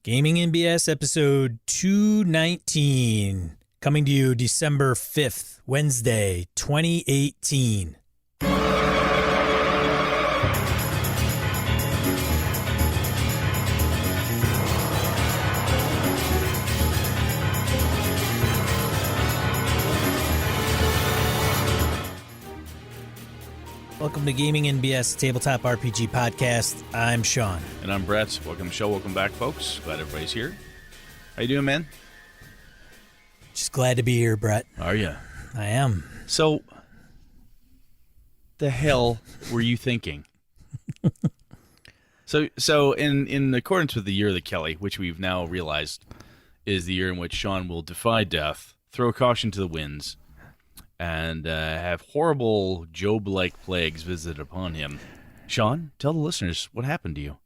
Gaming NBS episode 219, coming to you December 5th, Wednesday, 2018. Welcome to Gaming NBS Tabletop RPG Podcast. I'm Sean. And I'm Brett. Welcome to the show. Welcome back, folks. Glad everybody's here. How you doing, man? Just glad to be here, Brett. Are you? I am. So, the hell were you thinking? So in accordance with the year of the Kelly, which we've now realized is the year in which Sean will defy death, throw caution to the winds, and have horrible Job-like plagues visited upon him. Sean, tell the listeners what happened to you.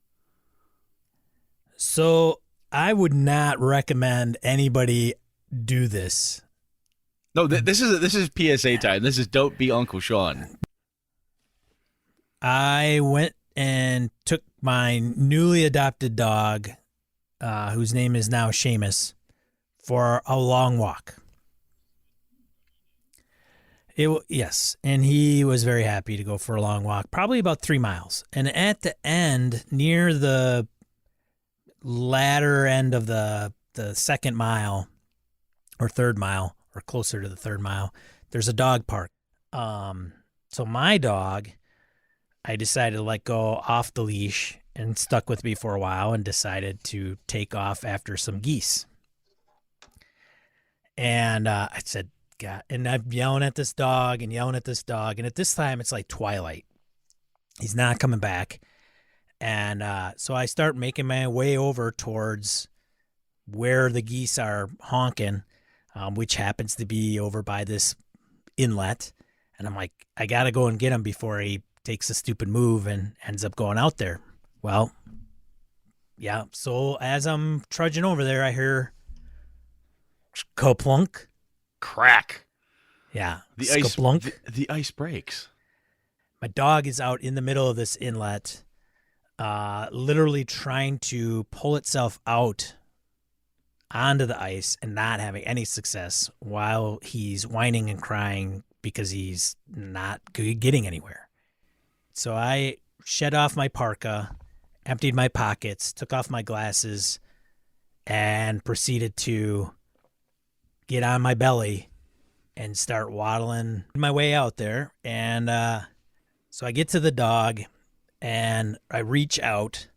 So I would not recommend anybody do this. No, this is PSA time. This is don't be Uncle Sean. I went and took my newly adopted dog, whose name is now Seamus, for a long walk. Yes, and he was very happy to go for a long walk, probably about 3 miles. And at the end, near the latter end of the second mile or third mile, or closer to the third mile, there's a dog park. So my dog, I decided to let go off the leash and stuck with me for a while and decided to take off after some geese. And I said, God, and I'm yelling at this dog. And at this time it's like twilight. He's not coming back. And so I start making my way over towards where the geese are honking, which happens to be over by this inlet. And I'm like, I got to go and get him before he takes a stupid move and ends up going out there. Well, yeah. So as I'm trudging over there, I hear kaplunk. Crack. Yeah. The ice breaks. My dog is out in the middle of this inlet, literally trying to pull itself out onto the ice and not having any success while he's whining and crying because he's not getting anywhere. So I shed off my parka, emptied my pockets, took off my glasses, and proceeded to get on my belly and start waddling my way out there. And so I get to the dog and I reach out,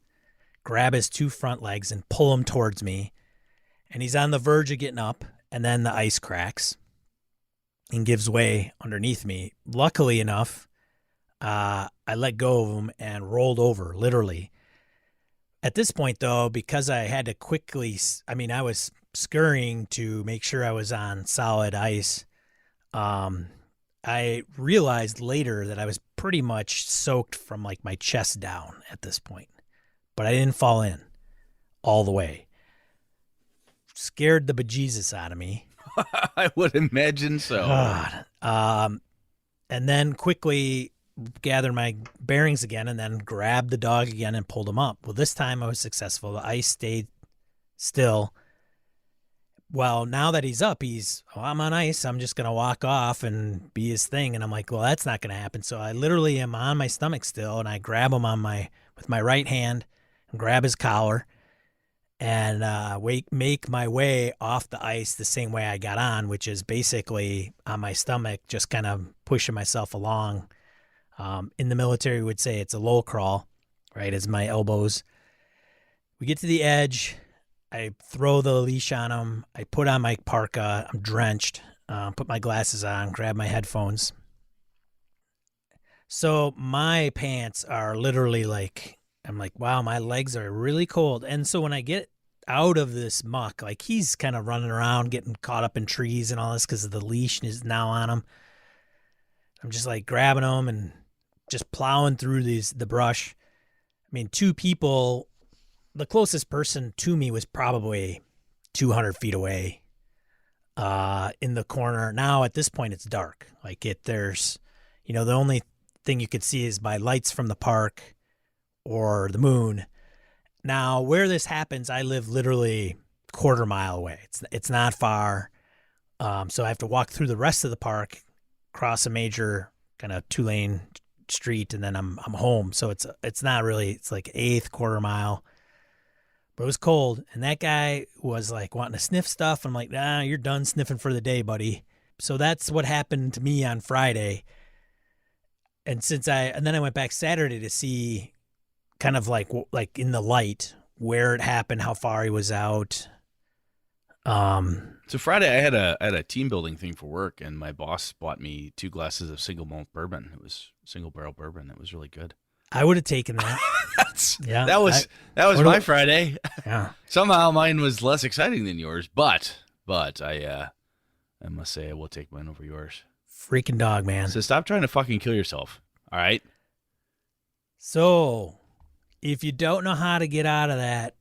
grab his 2 front legs and pull him towards me. And he's on the verge of getting up, and then the ice cracks and gives way underneath me. Luckily enough, I let go of him and rolled over, literally. At this point, though, because I had to quickly, I was scurrying to make sure I was on solid ice. I realized later that I was pretty much soaked from like my chest down at this point, but I didn't fall in all the way. Scared the bejesus out of me. I would imagine so. God. And then quickly gathered my bearings again and then grabbed the dog again and pulled him up. Well, this time I was successful. The ice stayed still. Well, now that he's up, I'm on ice. I'm just going to walk off and be his thing. And I'm like, well, that's not going to happen. So I literally am on my stomach still, and I grab him with my right hand and grab his collar and make my way off the ice the same way I got on, which is basically on my stomach, just kind of pushing myself along. In the military, we would say it's a low crawl, right, as my elbows. We get to the edge. I throw the leash on him. I put on my parka. I'm drenched. Put my glasses on, grab my headphones. So my pants are literally I'm like, wow, my legs are really cold. And so when I get out of this muck, like he's kind of running around, getting caught up in trees and all this because the leash is now on him. I'm just like grabbing him and just plowing through the brush. 2 people. The closest person to me was probably 200 feet away in the corner. Now, at this point, it's dark. There's, the only thing you could see is by lights from the park or the moon. Now, where this happens, I live literally quarter-mile away. It's not far. So I have to walk through the rest of the park, cross a major kind of 2-lane street, and then I'm home. So it's not really, it's like eighth quarter mile. But it was cold, and that guy was like wanting to sniff stuff. I'm like, nah, you're done sniffing for the day, buddy. So that's what happened to me on Friday. And then I went back Saturday to see kind of like in the light where it happened, how far he was out. So Friday I had a team building thing for work, and my boss bought me 2 glasses of single malt bourbon. It was single barrel bourbon. It was really good. I would have taken that. That was my Friday. Yeah. Somehow mine was less exciting than yours, but I must say I will take mine over yours. Freaking dog, man. So stop trying to fucking kill yourself. All right. So if you don't know how to get out of that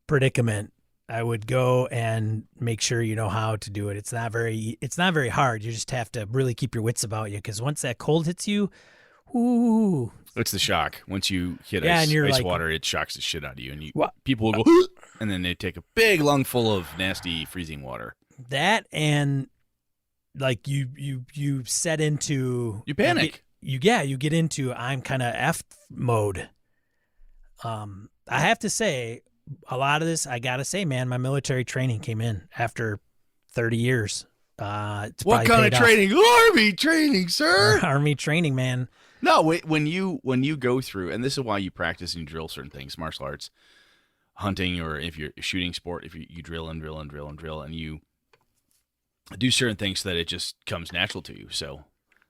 predicament, I would go and make sure you know how to do it. It's not very hard. You just have to really keep your wits about you, because once that cold hits you, ooh. It's the shock. Once you hit and you're ice like, water, it shocks the shit out of you, and What? people will go, and then they take a big lung full of nasty freezing water. That, and like you set into, You panic. You get into I'm kind of F mode. I have to say, a lot of this, I gotta say, man, my military training came in after 30 years. What kind of training? Army training, sir. Army training, man. No, when you go through, and this is why you practice and you drill certain things, martial arts, hunting, or if you're a shooting sport, if you drill and drill and drill and drill, and you do certain things so that it just comes natural to you. So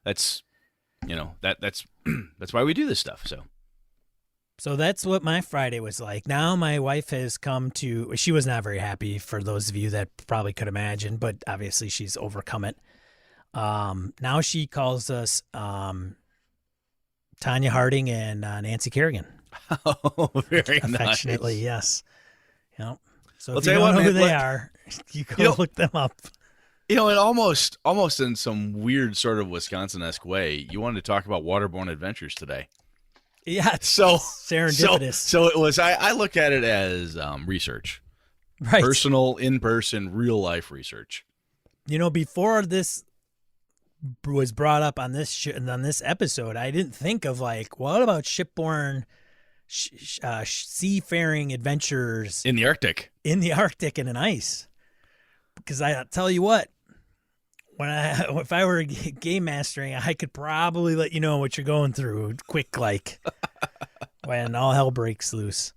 that's that's why we do this stuff. So that's what my Friday was like. Now my wife has come to, she was not very happy, for those of you that probably could imagine, but obviously she's overcome it. Now she calls us Tanya Harding and Nancy Kerrigan. Oh, very Affectionately, nice. Yes. Yep. So Well, if you tell you don't what, know who man, they are, you go look them up. And almost in some weird sort of Wisconsin-esque way, you wanted to talk about waterborne adventures today. Yeah, it's So serendipitous. So it was. I look at it as research, Right. personal, in-person, real-life research. You know, before this was brought up on this on this episode, I didn't think of like, what about shipborne seafaring adventures In the Arctic. in the Arctic and in ice? Because I tell you what, if I were game mastering, I could probably let you know what you're going through quick, like when all hell breaks loose.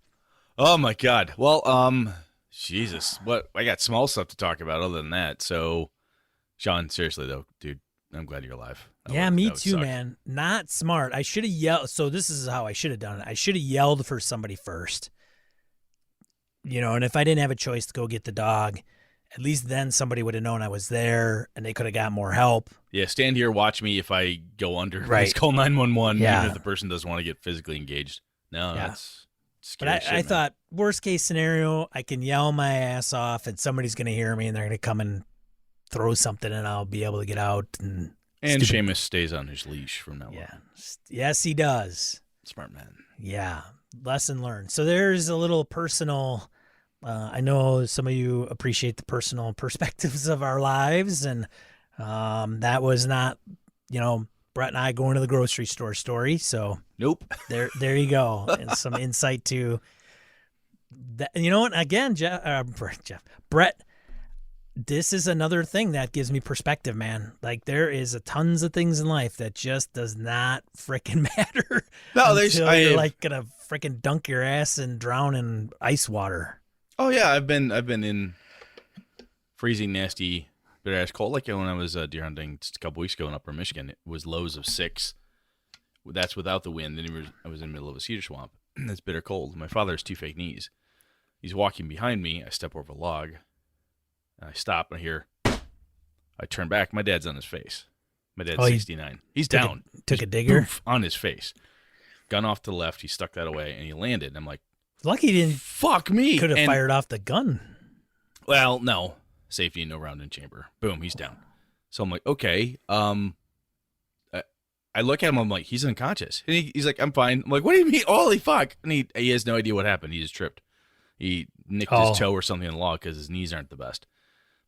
Oh my God. Well, Jesus, what I got small stuff to talk about other than that. So, Sean, seriously though, dude, I'm glad you're alive. Me that would too, suck. man. Not smart. I should have yelled. So this is how I should have done it. I should have yelled for somebody first. You know, and if I didn't have a choice to go get the dog, at least then somebody would have known I was there and they could have got more help. Yeah, stand here, watch me if I go under. Right. Just call 911, Yeah. even if the person doesn't want to get physically engaged. No, Yeah. that's But scary shit, I man. thought, worst case scenario, I can yell my ass off and somebody's going to hear me and they're going to come and throw something and I'll be able to get out. And Seamus stays on his leash from now on. yeah. Yes, he does. Smart man. Yeah. Lesson learned. So there's a little personal, I know some of you appreciate the personal perspectives of our lives. And that was not, Brett and I going to the grocery store story. So Nope. there you go. And some insight to that. You know what? Again, Brett, this is another thing that gives me perspective, man. Like there is tons of things in life that just does not frickin' matter. No, until you're like gonna frickin' dunk your ass and drown in ice water. Oh yeah, I've been in freezing, nasty, bitter ass cold. Like when I was deer hunting just a couple weeks ago in Upper Michigan, it was lows of 6. That's without the wind. Then I was in the middle of a cedar swamp. It's bitter cold. My father has 2 fake knees. He's walking behind me. I step over a log. And I stop and I turn back. My dad's on his face. My dad's 69. He's down. Took Just a digger? poof, on his face. Gun off to the left. He stuck that away and he landed. I'm like, Lucky he didn't. fuck me. Could have And- fired off the gun. Well, no. Safety, no round in chamber. Boom, he's down. So I'm like, okay. I look at him. I'm like, he's unconscious. And he's like, I'm fine. I'm like, what do you mean? Holy fuck. And he has no idea what happened. He just tripped. He nicked his Oh, toe or something in the log because his knees aren't the best.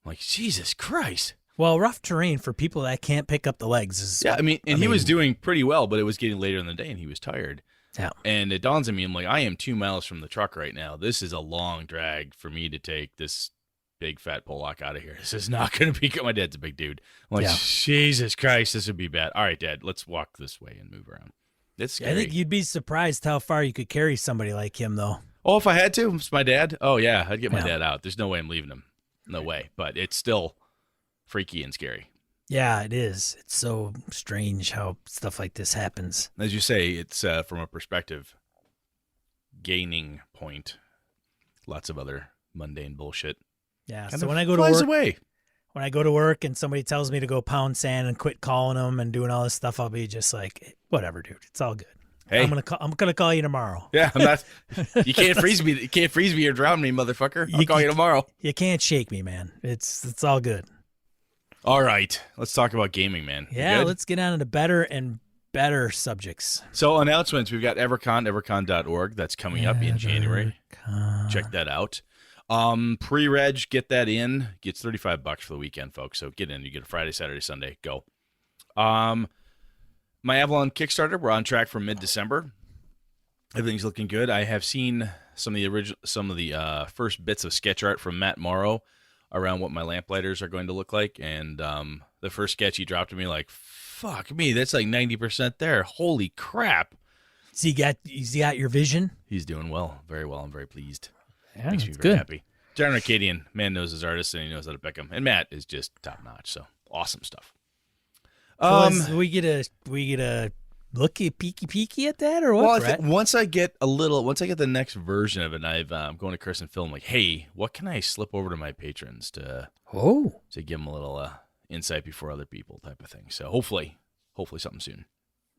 I'm like, Jesus Christ. well, rough terrain for people that can't pick up the legs is. Yeah, and he was doing pretty well, but it was getting later in the day and he was tired. Yeah. And it dawns on me, I'm like, I am 2 miles from the truck right now. This is a long drag for me to take this big fat Pollock out of here. This is not going to be good. My dad's a big dude. I'm like, Yeah. Jesus Christ, this would be bad. All right, Dad, let's walk this way and move around. It's scary. I think you'd be surprised how far you could carry somebody like him, though. Oh, if I had to, it's my dad. Oh, yeah, I'd get my Yeah. dad out. There's no way I'm leaving him. No way. But it's still freaky and scary. Yeah, it is. It's so strange how stuff like this happens. As you say, it's from a perspective gaining point. Lots of other mundane bullshit. Yeah. Kind So of when I go to flies work, away. when I go to work and somebody tells me to go pound sand and quit calling them and doing all this stuff, I'll be just like, whatever, dude. It's all good. Hey, I'm gonna call you tomorrow. yeah, I'm not. You can't freeze me. You can't freeze me or drown me, motherfucker. I'll call you tomorrow. You can't shake me, man. It's all good. All right, let's talk about gaming, man. You Yeah, good? let's get on to better and better subjects. So announcements. We've got EverCon, evercon.org. That's coming up in January. Check that out. Pre-reg, get that in. Gets $35 for the weekend, folks. So get in. You get a Friday, Saturday, Sunday. Go. My Avalon Kickstarter, we're on track for mid-December. Everything's looking good. I have seen some of the first bits of sketch art from Matt Morrow around what my lamplighters are going to look like, and the first sketch he dropped to me, like, fuck me, that's like 90% there. Holy crap! So you got your vision. He's doing well, very well. I'm very pleased. Yeah, Makes me that's very good. happy. John Arcadian, man knows his artist and he knows how to pick them, and Matt is just top notch. So awesome stuff. So we get a looky peeky at that or what? Well, I Brett? think once I get the next version of it, and I'm going to Chris and Phil. I'm like, hey, what can I slip over to my patrons to give them a little insight before other people, type of thing. So hopefully something soon.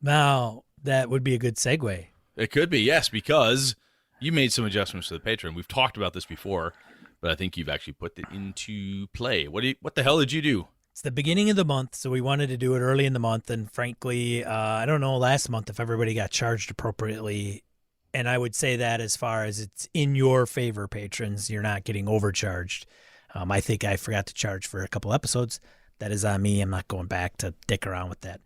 Now that would be a good segue. It could be, yes, because you made some adjustments to the Patreon. We've talked about this before, but I think you've actually put it into play. What the hell did you do? It's the beginning of the month, so we wanted to do it early in the month. And frankly, I don't know last month if everybody got charged appropriately. And I would say that as far as it's in your favor, patrons, you're not getting overcharged. I think I forgot to charge for a couple episodes. That is on me. I'm not going back to dick around with that.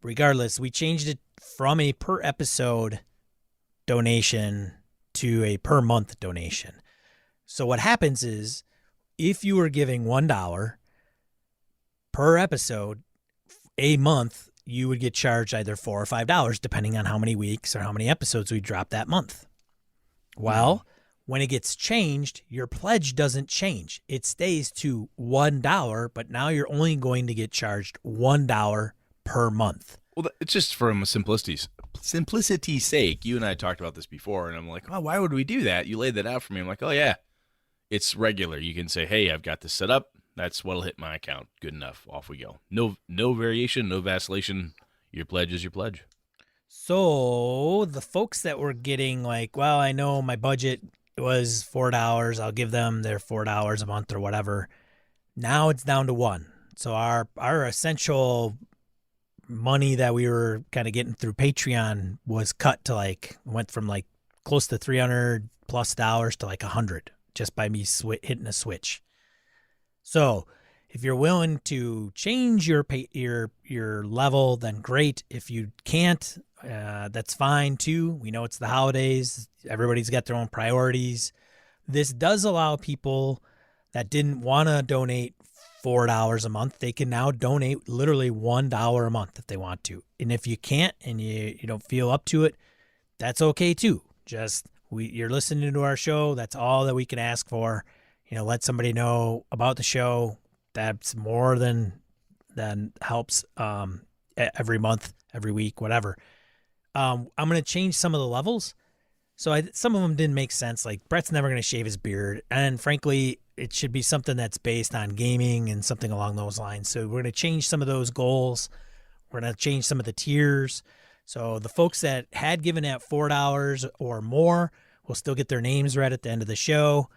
Regardless, we changed it from a per episode donation to a per month donation. So what happens is if you were giving $1 per episode a month, you would get charged either $4 or $5 depending on how many weeks or how many episodes we drop that month. Well, when it gets changed, your pledge doesn't change. It stays to $1, but now you're only going to get charged $1 per month. Well, it's just from simplicity's sake. You and I talked about this before, and I'm like, oh, why would we do that? You laid that out for me. I'm like, oh, yeah, it's regular. You can say, hey, I've got this set up. That's what'll hit my account. Good enough. Off we go. No variation, no vacillation. Your pledge is your pledge. So the folks that were getting like, well, I know my budget was $4. I'll give them their $4 a month or whatever. Now it's down to $1. So our essential money that we were kind of getting through Patreon was cut to went from close to $300+ to $100 just by me hitting a switch. So if you're willing to change your level, then great. If you can't, that's fine too. We know it's the holidays. Everybody's got their own priorities. This does allow people that didn't want to donate $4 a month. They can now donate literally $1 a month if they want to. And if you can't and you don't feel up to it, that's okay too. Just you're listening to our show. That's all that we can ask for. Let somebody know about the show. That's more than helps every month, every week, whatever. I'm going to change some of the levels. So some of them didn't make sense. Like Brett's never going to shave his beard. And frankly, it should be something that's based on gaming and something along those lines. So we're going to change some of those goals. We're going to change some of the tiers. So the folks that had given at $4 or more will still get their names read at the end of the show.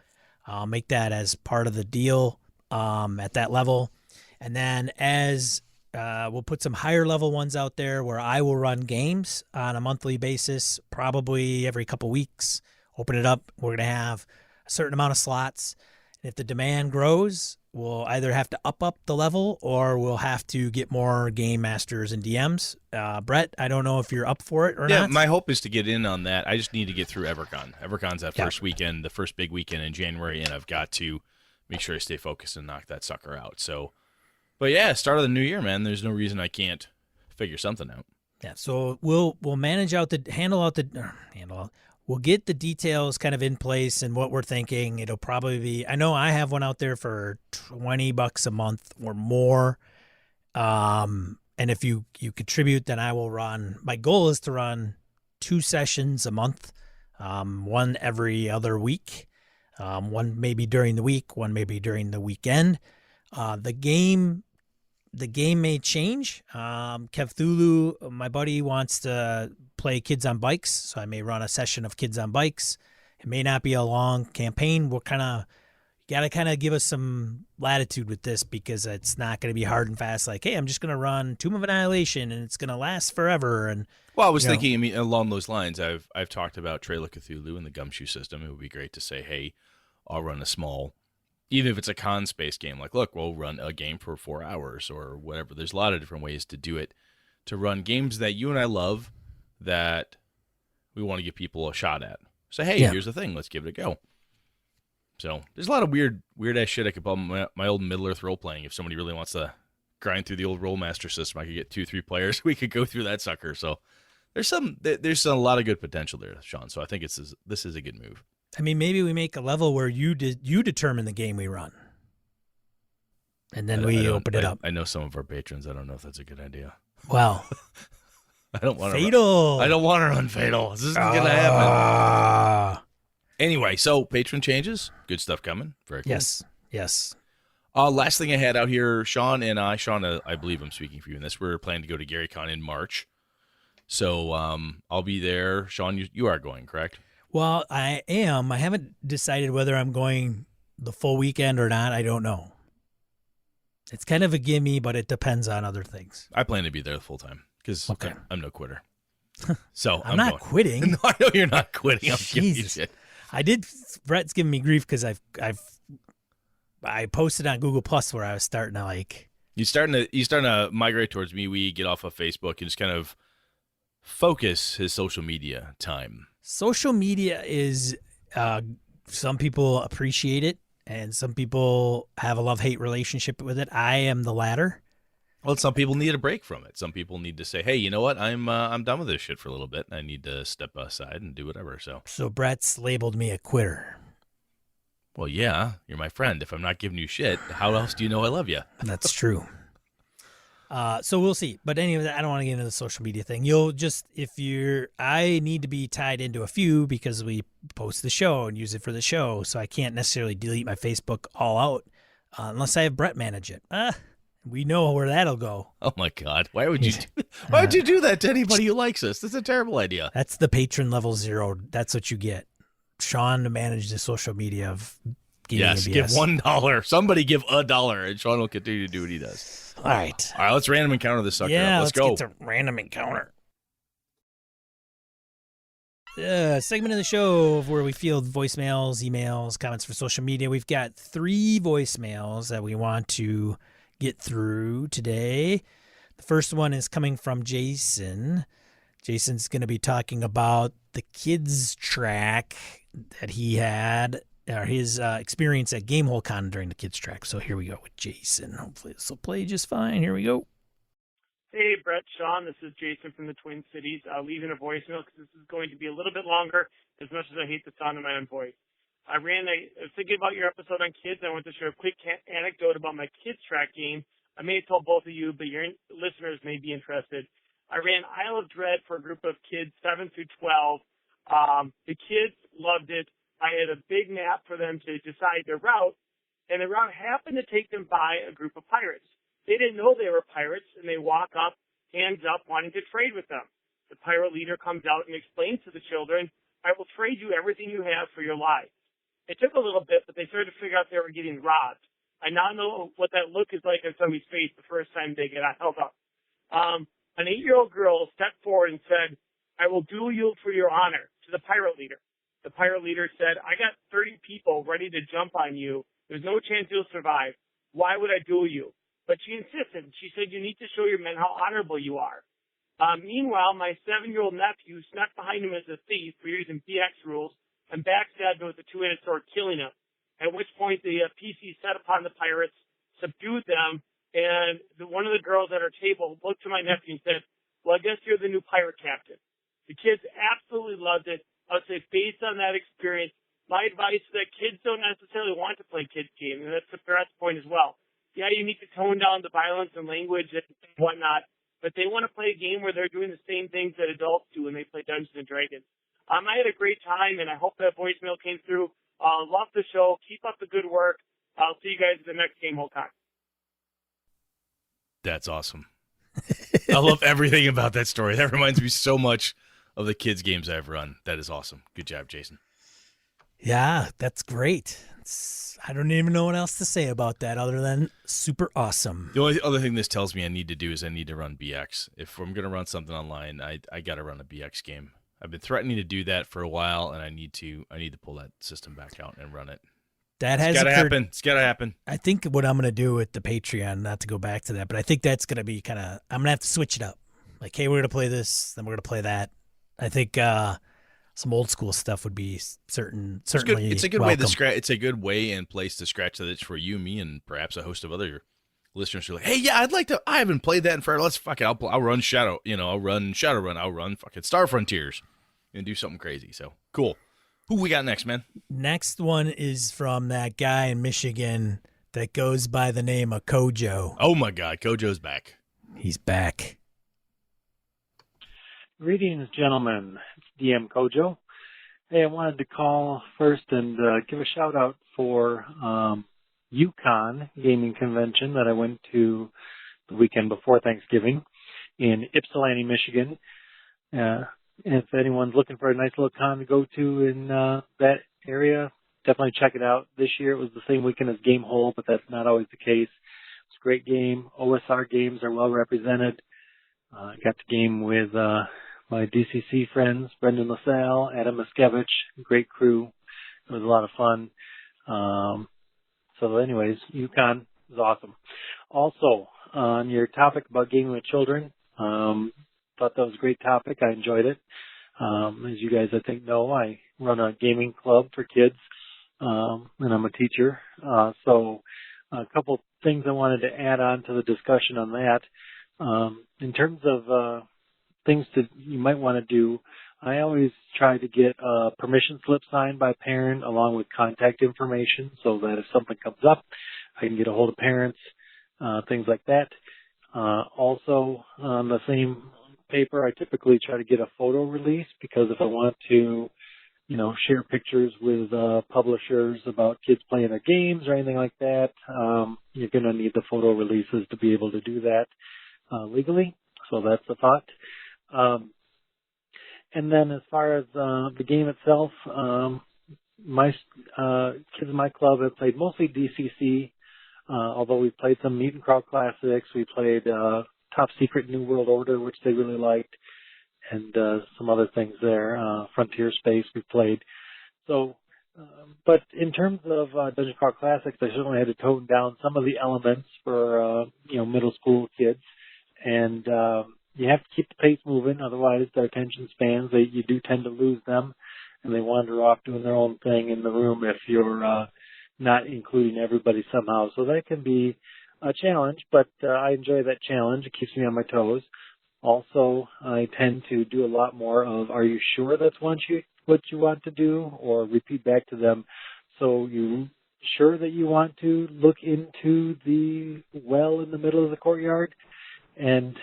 I'll make that as part of the deal at that level. And then we'll put some higher level ones out there where I will run games on a monthly basis, probably every couple weeks. Open it up. We're going to have a certain amount of slots. And if the demand grows, we'll either have to up the level or we'll have to get more game masters and DMs. Brett, I don't know if you're up for it or Yeah, not. my hope is to get in on that. I just need to get through EverCon. EverCon's that Yeah. first weekend, the first big weekend in January, and I've got to make sure I stay focused and knock that sucker out. So, but yeah, start of the new year, man. There's no reason I can't figure something out. Yeah, so we'll manage out the handle out. We'll get the details kind of in place and what we're thinking. It'll probably be. I know I have one out there for $20 a month or more. And if you contribute, then I will run. My goal is to run 2 sessions a month, one every other week, one maybe during the week, one maybe during the weekend. The game may change. Cthulhu, my buddy, wants to play Kids on Bikes, so I may run a session of Kids on Bikes. It may not be a long campaign. We're got to give us some latitude with this because it's not going to be hard and fast. Like, hey, I'm just going to run Tomb of Annihilation and it's going to last forever. And well, I was thinking, I mean, along those lines, I've talked about Trail of Cthulhu and the Gumshoe system. It would be great to say, hey, I'll run a small, even if it's a con-space game, like, look, we'll run a game for 4 hours or whatever. There's a lot of different ways to do it, to run games that you and I love that we want to give people a shot at. Say, hey, here's the thing. Let's give it a go. So there's a lot of weird-ass shit I could put my old Middle-earth role-playing. If somebody really wants to grind through the old Rollmaster system, I could get 2-3 players. We could go through that sucker. So there's a lot of good potential there, Sean. So I think this is a good move. I mean, maybe we make a level where you determine the game we run, and then we open it up. I know some of our patrons. I don't know if that's a good idea. Well, I don't want Fatal. I don't want to run Fatal. This isn't gonna happen. Anyway, so patron changes. Good stuff coming. Very cool. Yes. Last thing I had out here, Sean, I believe I'm speaking for you in this. We're planning to go to GaryCon in March. So I'll be there. Sean, you are going, correct? Well, I am. I haven't decided whether I'm going the full weekend or not. I don't know. It's kind of a gimme, but it depends on other things. I plan to be there the full time because I'm no quitter. So I'm not quitting. No, I know you're not quitting. I'm giving you Jesus. shit. I did. Brett's giving me grief because I posted on Google Plus where I was starting to like. You're starting to migrate towards me. We get off of Facebook and just kind of focus his social media time. Social media is, some people appreciate it and some people have a love-hate relationship with it. I am the latter. Well, some people need a break from it. Some people need to say, hey, you know what? I'm done with this shit for a little bit. I need to step aside and do whatever. So Brett's labeled me a quitter. Well, yeah, you're my friend. If I'm not giving you shit, how else do you know I love you? That's true. So we'll see. But anyway, I don't want to get into the social media thing. I need to be tied into a few because we post the show and use it for the show. So I can't necessarily delete my Facebook all out unless I have Brett manage it. We know where that'll go. Oh my God. Why would you do that to anybody who likes us? That's a terrible idea. That's the patron level 0. That's what you get. Sean to manage the social media of Yes, give $1. Somebody give $1, and Sean will continue to do what he does. All right. All right, let's random encounter this sucker. Yeah, Let's go. Get to random encounter. Segment of the show where we field voicemails, emails, comments for social media. We've got 3 voicemails that we want to get through today. The first one is coming from Jason. Jason's going to be talking about the kids track that he had, or his experience at GameholeCon during the kids track. So here we go with Jason. Hopefully this will play just fine. Here we go. Hey, Brett, Sean, this is Jason from the Twin Cities. Leaving a voicemail because this is going to be a little bit longer, as much as I hate the sound of my own voice. I was thinking about your episode on kids. I want to share a quick anecdote about my kids track game. I may have told both of you, but your listeners may be interested. I ran Isle of Dread for a group of kids 7 through 12. The kids loved it. I had a big map for them to decide their route, and the route happened to take them by a group of pirates. They didn't know they were pirates, and they walk up, hands up, wanting to trade with them. The pirate leader comes out and explains to the children, I will trade you everything you have for your lives. It took a little bit, but they started to figure out they were getting robbed. I now know what that look is like on somebody's face the first time they get held up. An 8-year-old girl stepped forward and said, I will duel you for your honor, to the pirate leader. The pirate leader said, I got 30 people ready to jump on you. There's no chance you'll survive. Why would I duel you? But she insisted. She said, you need to show your men how honorable you are. Meanwhile, my 7-year-old nephew snuck behind him as a thief for using BX rules and backstabbed him with a two-handed sword, killing him. At which point the PC set upon the pirates, subdued them, and one of the girls at our table looked to my nephew and said, well, I guess you're the new pirate captain. The kids absolutely loved it. I would say based on that experience, my advice is that kids don't necessarily want to play kids' games, and that's Brett's point as well. Yeah, you need to tone down the violence and language and whatnot, but they want to play a game where they're doing the same things that adults do when they play Dungeons & Dragons. I had a great time, and I hope that voicemail came through. Love the show. Keep up the good work. I'll see you guys at the next game whole time. That's awesome. I love everything about that story. That reminds me so much of the kids' games I've run. That is awesome. Good job, Jason. Yeah, that's great. I don't even know what else to say about that other than super awesome. The only other thing this tells me I need to do is I need to run BX. If I'm going to run something online, I got to run a BX game. I've been threatening to do that for a while, and I need to pull that system back out and run it. That has got to occurred. happen. It's got to happen. I think what I'm going to do with the Patreon, not to go back to that, but I think that's going to be I'm going to have to switch it up. Like, hey, we're going to play this, then we're going to play that. I think some old school stuff would be certainly it's a good welcome. way to scratch. It's a good way and place to scratch the itch for you, me, and perhaps a host of other listeners who are like, hey, yeah, I'd like to. I haven't played that in forever. Let's fuck it. I'll run Shadow. I'll run Shadowrun. I'll run fucking Star Frontiers and do something crazy. So cool. Who we got next, man? Next one is from that guy in Michigan that goes by the name of Kojo. Oh my God, Kojo's back. He's back. Greetings, gentlemen. It's DM Kojo. Hey, I wanted to call first and give a shout-out for Yukon Gaming Convention that I went to the weekend before Thanksgiving in Ypsilanti, Michigan. If anyone's looking for a nice little con to go to in that area, definitely check it out. This year it was the same weekend as Game Hole, but that's not always the case. It's a great game. OSR games are well represented. I got the game with my DCC friends, Brendan LaSalle, Adam Miskevich, great crew. It was a lot of fun. So anyways, Yukon was awesome. Also, on your topic about gaming with children, thought that was a great topic. I enjoyed it. As you guys, I think, know, I run a gaming club for kids, and I'm a teacher. So a couple things I wanted to add on to the discussion on that. In terms of things that you might want to do, I always try to get a permission slip signed by a parent along with contact information so that if something comes up, I can get a hold of parents, things like that. Also, on the same paper, I typically try to get a photo release because if I want to, share pictures with publishers about kids playing their games or anything like that, you're going to need the photo releases to be able to do that legally. So that's a thought. And then as far as the game itself, my kids in my club have played mostly DCC, although we've played some Mutant Crawl Classics. We played Top Secret New World Order, which they really liked, and some other things there. Frontier Space we played. So, but in terms of Dungeon Crawl Classics, I certainly had to tone down some of the elements for middle school kids, and you have to keep the pace moving, otherwise their attention spans, you do tend to lose them, and they wander off doing their own thing in the room if you're not including everybody somehow. So that can be a challenge, but I enjoy that challenge. It keeps me on my toes. Also, I tend to do a lot more of, are you sure that's what you want to do, or repeat back to them, so you sure that you want to look into the well in the middle of the courtyard? And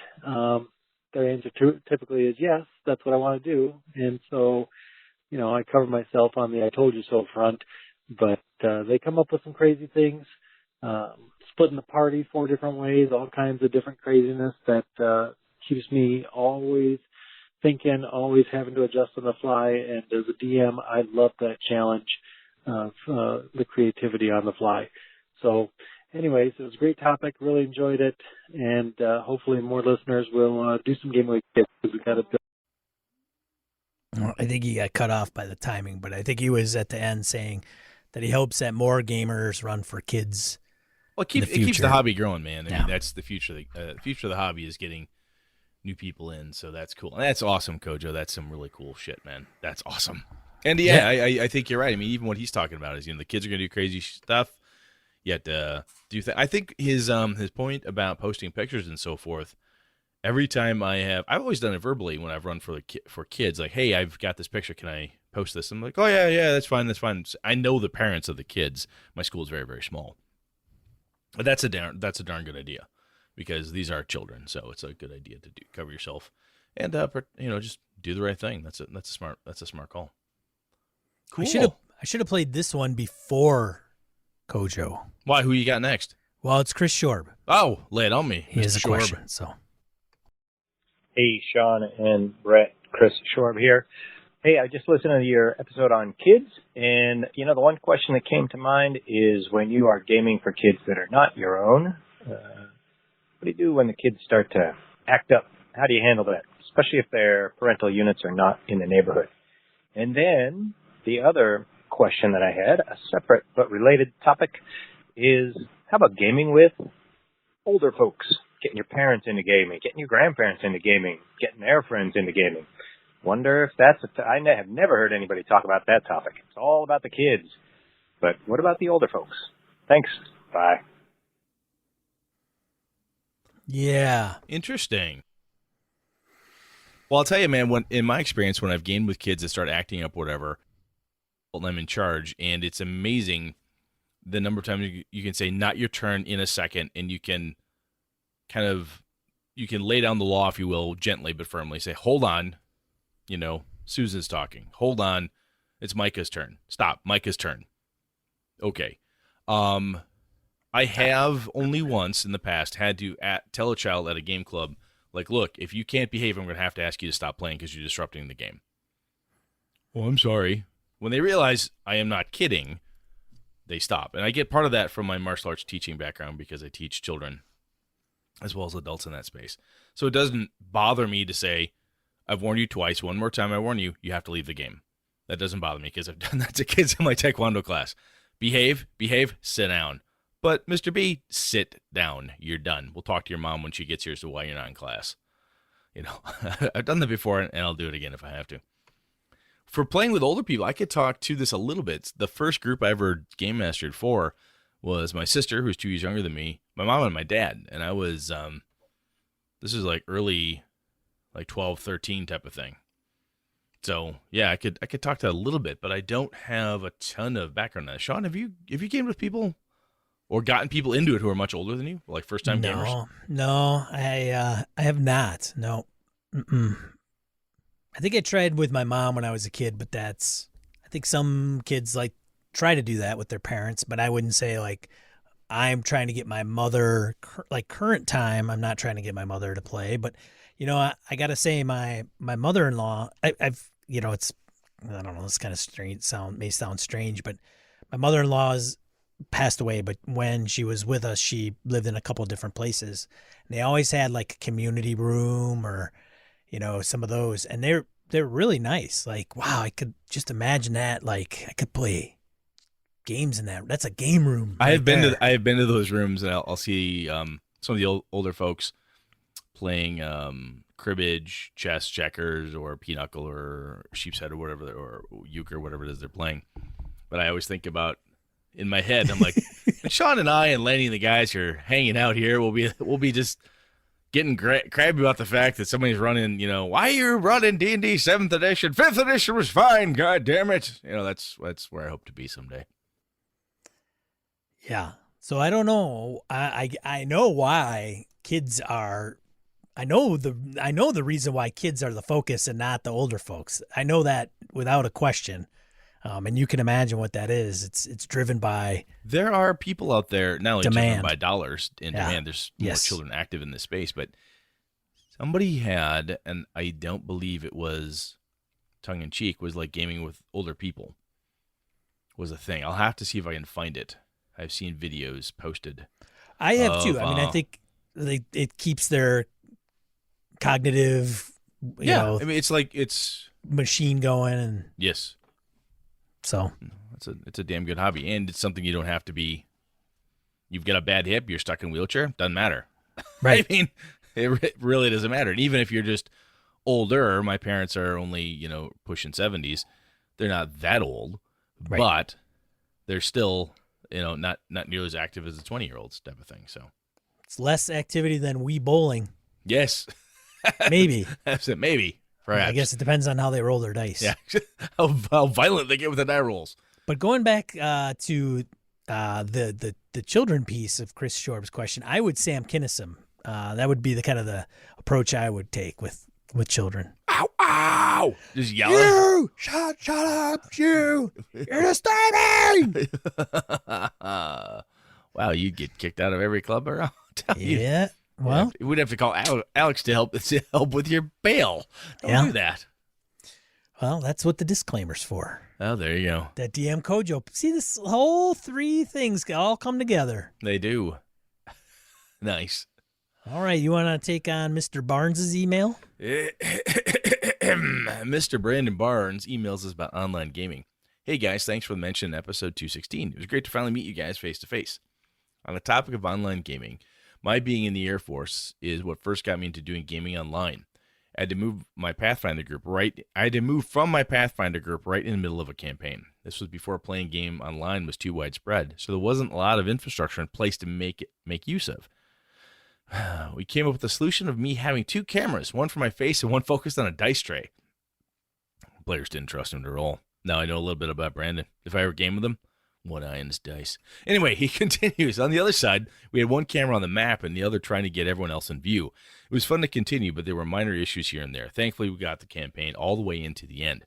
their answer typically is yes, that's what I want to do. And so, I cover myself on the I told you so front, but they come up with some crazy things, splitting the party 4 different ways, all kinds of different craziness that keeps me always thinking, always having to adjust on the fly. And as a DM, I love that challenge of the creativity on the fly. So anyways, it was a great topic. Really enjoyed it. And hopefully more listeners will do some game with kids because we got to build. I think he got cut off by the timing, but I think he was at the end saying that he hopes that more gamers run for kids. Well, it keeps the hobby growing, man. I mean, that's the future. The future of the hobby is getting new people in, so that's cool. And that's awesome, Kojo. That's some really cool shit, man. That's awesome. And yeah, I think you're right. I mean, even what he's talking about is, the kids are gonna do crazy stuff. Yet, I think his point about posting pictures and so forth. Every time I've always done it verbally when I've run for kids, like, hey, I've got this picture. Can I post this? I'm like, oh yeah, that's fine. I know the parents of the kids. My school is very, very small, but that's a darn good idea, because these are children, so it's a good idea to cover yourself and just do the right thing. That's a smart call. Cool. I should have played this one before Kojo. Why? Who you got next? Well, it's Chris Shorb. Oh, lay it on me. He has a question. So. Hey, Sean and Brett, Chris Shorb here. Hey, I just listened to your episode on kids, and, the one question that came to mind is, when you are gaming for kids that are not your own, what do you do when the kids start to act up? How do you handle that, especially if their parental units are not in the neighborhood? And then the other question that I had, a separate but related topic, is how about gaming with older folks? Getting your parents into gaming, getting your grandparents into gaming, getting their friends into gaming. Wonder if that's I have never heard anybody talk about that topic. It's all about the kids. But what about the older folks? Thanks. Bye. Yeah. Interesting. Well, I'll tell you, man, in my experience, when I've gamed with kids that start acting up, whatever, I'm in charge, and it's amazing the number of times you can say, not your turn, in a second, and you can you can lay down the law, if you will, gently but firmly. Say, hold on, Susan's talking. Hold on, it's Micah's turn. Stop, Micah's turn. Okay. I have only once in the past had to tell a child at a game club, like, look, if you can't behave, I'm going to have to ask you to stop playing because you're disrupting the game. Well, I'm sorry. When they realize I am not kidding, they stop. And I get part of that from my martial arts teaching background, because I teach children as well as adults in that space. So it doesn't bother me to say, I've warned you twice. One more time I warn you, you have to leave the game. That doesn't bother me, because I've done that to kids in my Taekwondo class. Behave, sit down. But Mr. B, sit down. You're done. We'll talk to your mom when she gets here as to why you're not in class. I've done that before, and I'll do it again if I have to. For playing with older people, I could talk to this a little bit. The first group I ever game mastered for was my sister, who's 2 years younger than me, my mom, and my dad. And I was, this is like early, like 12, 13 type of thing. So yeah, I could talk to that a little bit, but I don't have a ton of background on that. Sean, have you gamed with people or gotten people into it who are much older than you, like first time gamers? No, I have not. No. Mm-mm. I think I tried with my mom when I was a kid, but I think some kids try to do that with their parents, but I wouldn't say I'm trying to get my mother, current time, I'm not trying to get my mother to play, but I got to say my mother-in-law, I've it's, I don't know, it's kind of strange, may sound strange, but my mother-in-law has passed away, but when she was with us, she lived in a couple of different places, and they always had a community room or, some of those, and they're really nice. Wow, I could just imagine that. I could play games in that. That's a game room. I have been to those rooms, and I'll see some of the older folks playing cribbage, chess, checkers, or pinochle, or sheep's head, or whatever, or euchre, whatever it is they're playing. But I always think about, in my head, I'm like, Sean and I and Lenny and the guys are hanging out here. We'll be just getting crabby about the fact that somebody's running, why are you running D&D 7th edition? 5th edition was fine, god damn it. That's where I hope to be someday. Yeah. So I don't know. I know why kids are, I know the reason why kids are the focus and not the older folks. I know that without a question. And you can imagine what that is. It's driven by, there are people out there not only demand. driven by dollars and demand. There's more children active in this space, but somebody had, and I don't believe it was tongue in cheek, was gaming with older people was a thing. I'll have to see if I can find it. I've seen videos posted. I have too. I mean, I think it keeps their cognitive. You know. I mean, it's machine going, and Yes. so It's a damn good hobby, and it's something you don't have to be. You've got a bad hip, you're stuck in a wheelchair, doesn't matter. right. I mean, it really doesn't matter. And even if you're just older, my parents are only pushing 70s. They're not that old, Right. but they're still not nearly as active as the 20-year-olds type of thing. So It's less activity than Wii bowling, yes, maybe. that's it. Maybe perhaps. I guess it depends on how they roll their dice. Yeah, how violent they get with the die rolls. But going back to the children piece of Chris Shorb's question, I would Sam Kinison. That would be the kind of the approach I would take with children. Ow! Ow! Just yelling. You shut up! You're disturbing! Wow, you'd get kicked out of every club around. Yeah. Well, we'd have to call Alex to help with your bail. Don't Yeah. do that. well, that's what the disclaimer's for. Oh, there you go. That DM Kojo. See, this whole three things all come together. They do. Nice. All right, you want to take on Mr. Barnes's email? Mr. Brandon Barnes emails us about online gaming. Hey guys, thanks for the mention in episode 216. It was great to finally meet you guys face to face. On the topic of online gaming, my being in the Air Force is what first got me into doing gaming online. I had to move from my Pathfinder group right in the middle of a campaign. This was before playing game online was too widespread, so there wasn't a lot of infrastructure in place to make use of. We came up with the solution of me having two cameras, one for my face and one focused on a dice tray. Players didn't trust him to roll. Now I know a little bit about Brandon. If I ever game with him, one eye in his dice. Anyway, he continues. On the other side, we had one camera on the map and the other trying to get everyone else in view. It was fun to continue, but there were minor issues here and there. Thankfully, we got the campaign all the way into the end.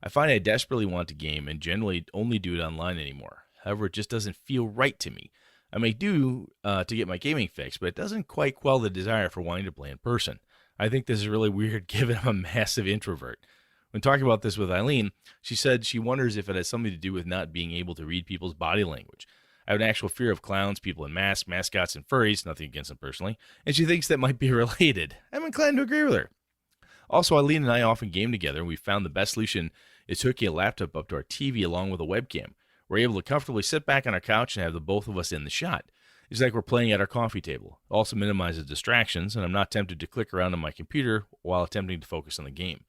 I find I desperately want to game and generally only do it online anymore. However, it just doesn't feel right to me. I may do to get my gaming fix, but it doesn't quite quell the desire for wanting to play in person. I think this is really weird given I'm a massive introvert. When talking about this with Eileen, she said she wonders if it has something to do with not being able to read people's body language. I have an actual fear of clowns, people in masks, mascots, and furries, nothing against them personally, and she thinks that might be related. I'm inclined to agree with her. Also, Eileen and I often game together, and we found the best solution is hooking a laptop up to our TV along with a webcam. We're able to comfortably sit back on our couch and have the both of us in the shot. It's like we're playing at our coffee table. It also minimizes distractions, and I'm not tempted to click around on my computer while attempting to focus on the game.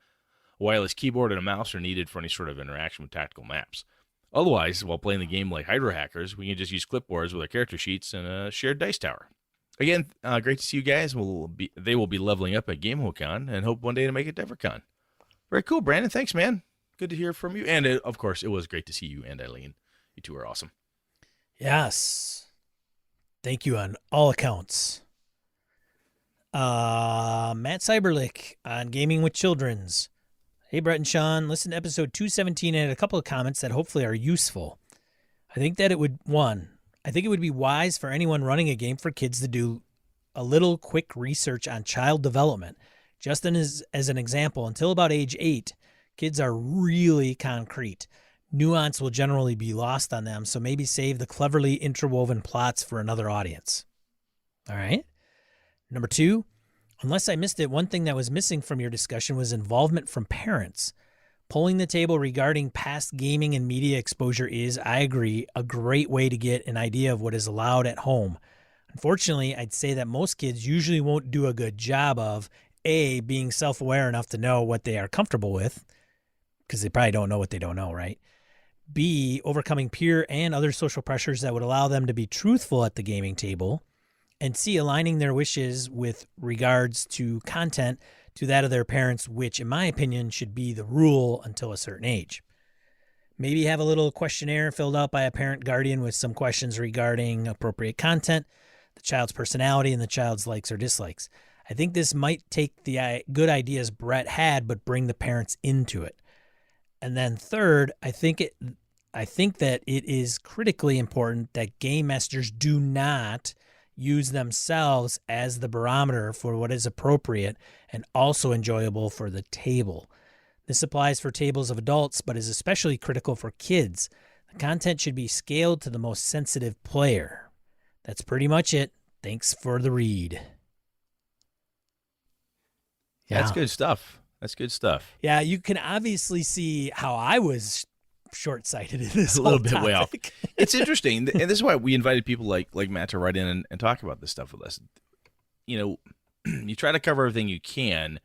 A wireless keyboard and a mouse are needed for any sort of interaction with tactical maps. Otherwise, while playing the game like Hydro Hackers, we can just use clipboards with our character sheets and a shared dice tower. Again, great to see you guys. They will be leveling up at GamehoCon and hope one day to make it to EverCon. Very cool, Brandon. Thanks, man. Good to hear from you. And, of course, it was great to see you and Eileen. You two are awesome. Yes. Thank you on all accounts. Matt Cyberlick on Gaming with Children's. Hey, Brett and Sean, listen to episode 217 and had a couple of comments that hopefully are useful. I think it would be wise for anyone running a game for kids to do a little quick research on child development. Just as an example, until about age 8, kids are really concrete. Nuance will generally be lost on them, so maybe save the cleverly interwoven plots for another audience. All right. Number 2, unless I missed it, one thing that was missing from your discussion was involvement from parents. Pulling the table regarding past gaming and media exposure is, I agree, a great way to get an idea of what is allowed at home. Unfortunately, I'd say that most kids usually won't do a good job of, A, being self-aware enough to know what they are comfortable with, because they probably don't know what they don't know, right? B, overcoming peer and other social pressures that would allow them to be truthful at the gaming table. And C, aligning their wishes with regards to content to that of their parents, which, in my opinion, should be the rule until a certain age. Maybe have a little questionnaire filled out by a parent guardian with some questions regarding appropriate content, the child's personality, and the child's likes or dislikes. I think this might take the good ideas Brett had, but bring the parents into it. And then third, I think that it is critically important that game masters do not use themselves as the barometer for what is appropriate and also enjoyable for the table. This applies for tables of adults, but is especially critical for kids. The content should be scaled to the most sensitive player. That's pretty much it. Thanks for the read. Yeah. That's good stuff. That's good stuff. Yeah, you can obviously see how I was short-sighted in this A little whole bit way off. topic. It's interesting, and this is why we invited people like Matt to write in and talk about this stuff with us. You know, you try to cover everything you can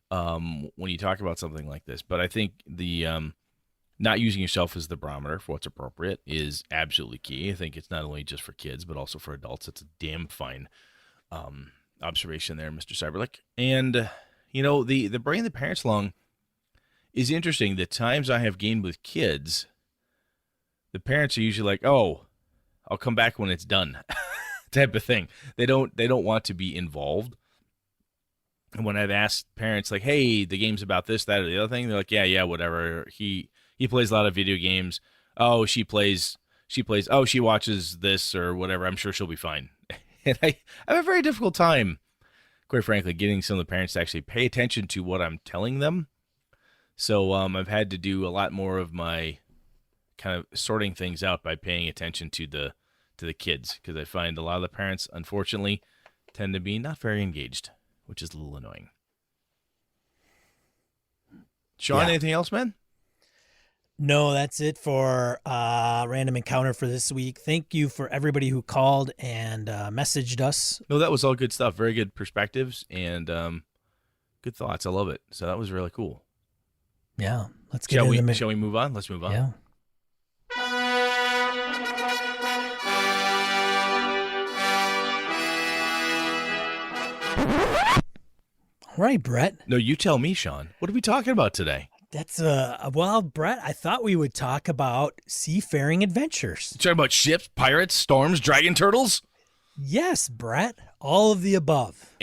when you talk about something like this, but I think the not using yourself as the barometer for what's appropriate is absolutely key. I think it's not only just for kids, but also for adults. It's a damn fine observation there, Mr. Cyberlick. And, you know, the bringing the parents along is interesting. The times I have gamed with kids, the parents are usually like, oh, I'll come back when it's done type of thing. They don't want to be involved. And when I've asked parents like, hey, the game's about this, that, or the other thing, they're like, yeah, whatever. He plays a lot of video games. Oh, she plays, oh, she watches this or whatever. I'm sure she'll be fine. And I have a very difficult time, quite frankly, getting some of the parents to actually pay attention to what I'm telling them. So I've had to do a lot more of my kind of sorting things out by paying attention to the kids, because I find a lot of the parents, unfortunately, tend to be not very engaged, which is a little annoying. Sean, anything else, man? No, that's it for Random Encounter for this week. Thank you for everybody who called and messaged us. No, that was all good stuff. Very good perspectives and good thoughts. I love it. So that was really cool. Yeah, let's get into the Shall we move on? Let's move on. Yeah. All right, Brett. No, you tell me, Sean. What are we talking about today? That's well, Brett, I thought we would talk about seafaring adventures. You talking about ships, pirates, storms, dragon turtles? Yes, Brett. All of the above.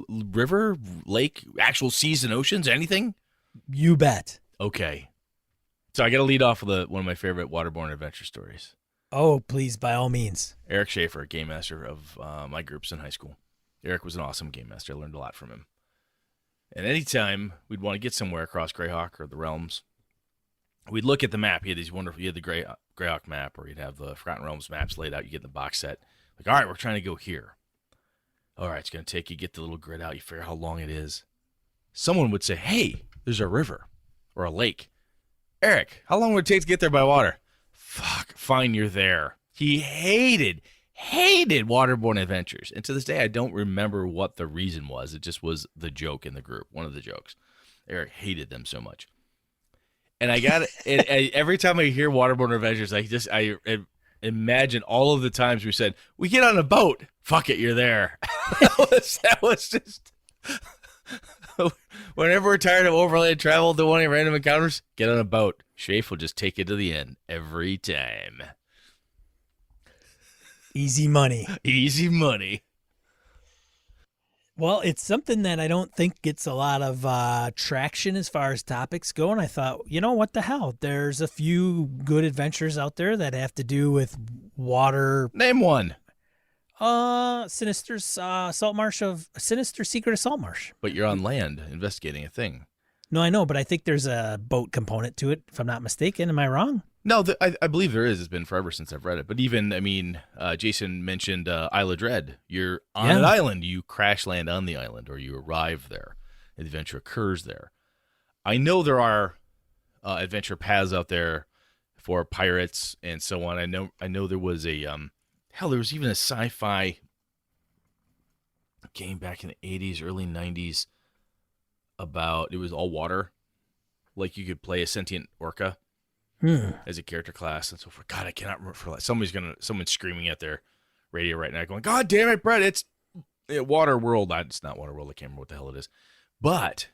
River, lake, actual seas and oceans, anything? You bet. Okay. So I got to lead off with one of my favorite waterborne adventure stories. Oh, please, by all means. Eric Schaefer, game master of my groups in high school. Eric was an awesome game master. I learned a lot from him. And anytime we'd want to get somewhere across Greyhawk or the Realms, we'd look at the map. He had the Greyhawk map, or he'd have the Forgotten Realms maps laid out. You get in the box set. Like, all right, we're trying to go here. All right, it's going to take you, get the little grid out. You figure out how long it is. Someone would say, hey, there's a river or a lake. Eric, how long would it take to get there by water? Fuck, fine, you're there. He hated waterborne adventures. And to this day, I don't remember what the reason was. It just was the joke in the group, one of the jokes. Eric hated them so much. And I got it. Every time I hear waterborne adventures, I imagine all of the times we said, we get on a boat. Fuck it, you're there. that was just... Whenever we're tired of overland travel to one of random encounters, get on a boat. Shafe will just take you to the end every time. Easy money. Easy money. Well, it's something that I don't think gets a lot of traction as far as topics go. And I thought, you know, what the hell? There's a few good adventures out there that have to do with water. Name one. Sinister Secret of Salt Marsh. But you're on land investigating a thing. No, I know, but I think there's a boat component to it, if I'm not mistaken. Am I wrong? No, I believe there is. It's been forever since I've read it. But even, I mean, Jason mentioned Isle of Dread. You're on an island. You crash land on the island, or you arrive there. The adventure occurs there. I know there are adventure paths out there for pirates and so on. I know there was a there was even a sci-fi game back in the 80s, early 90s about, it was all water. Like you could play a sentient orca as a character class and so forth. God, I cannot remember for that. Someone's screaming at their radio right now going, God damn it, Brett, it's Water World. It's not Water World. I can't remember what the hell it is. But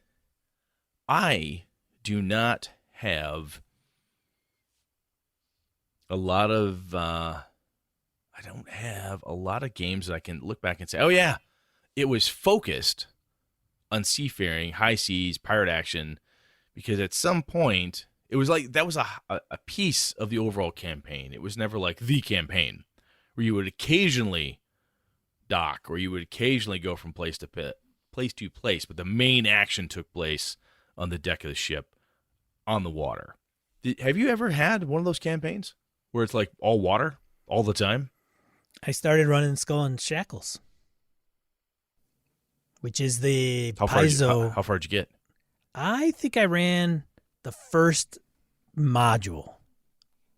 I do not have a lot of I don't have a lot of games that I can look back and say, oh yeah, it was focused on seafaring, high seas, pirate action, because at some point it was like that was a piece of the overall campaign. It was never like the campaign where you would occasionally dock or you would occasionally go from place to place, but the main action took place on the deck of the ship on the water. Have you ever had one of those campaigns where it's like all water all the time? I started running Skull and Shackles, which is the How far did you get? I think I ran the first module.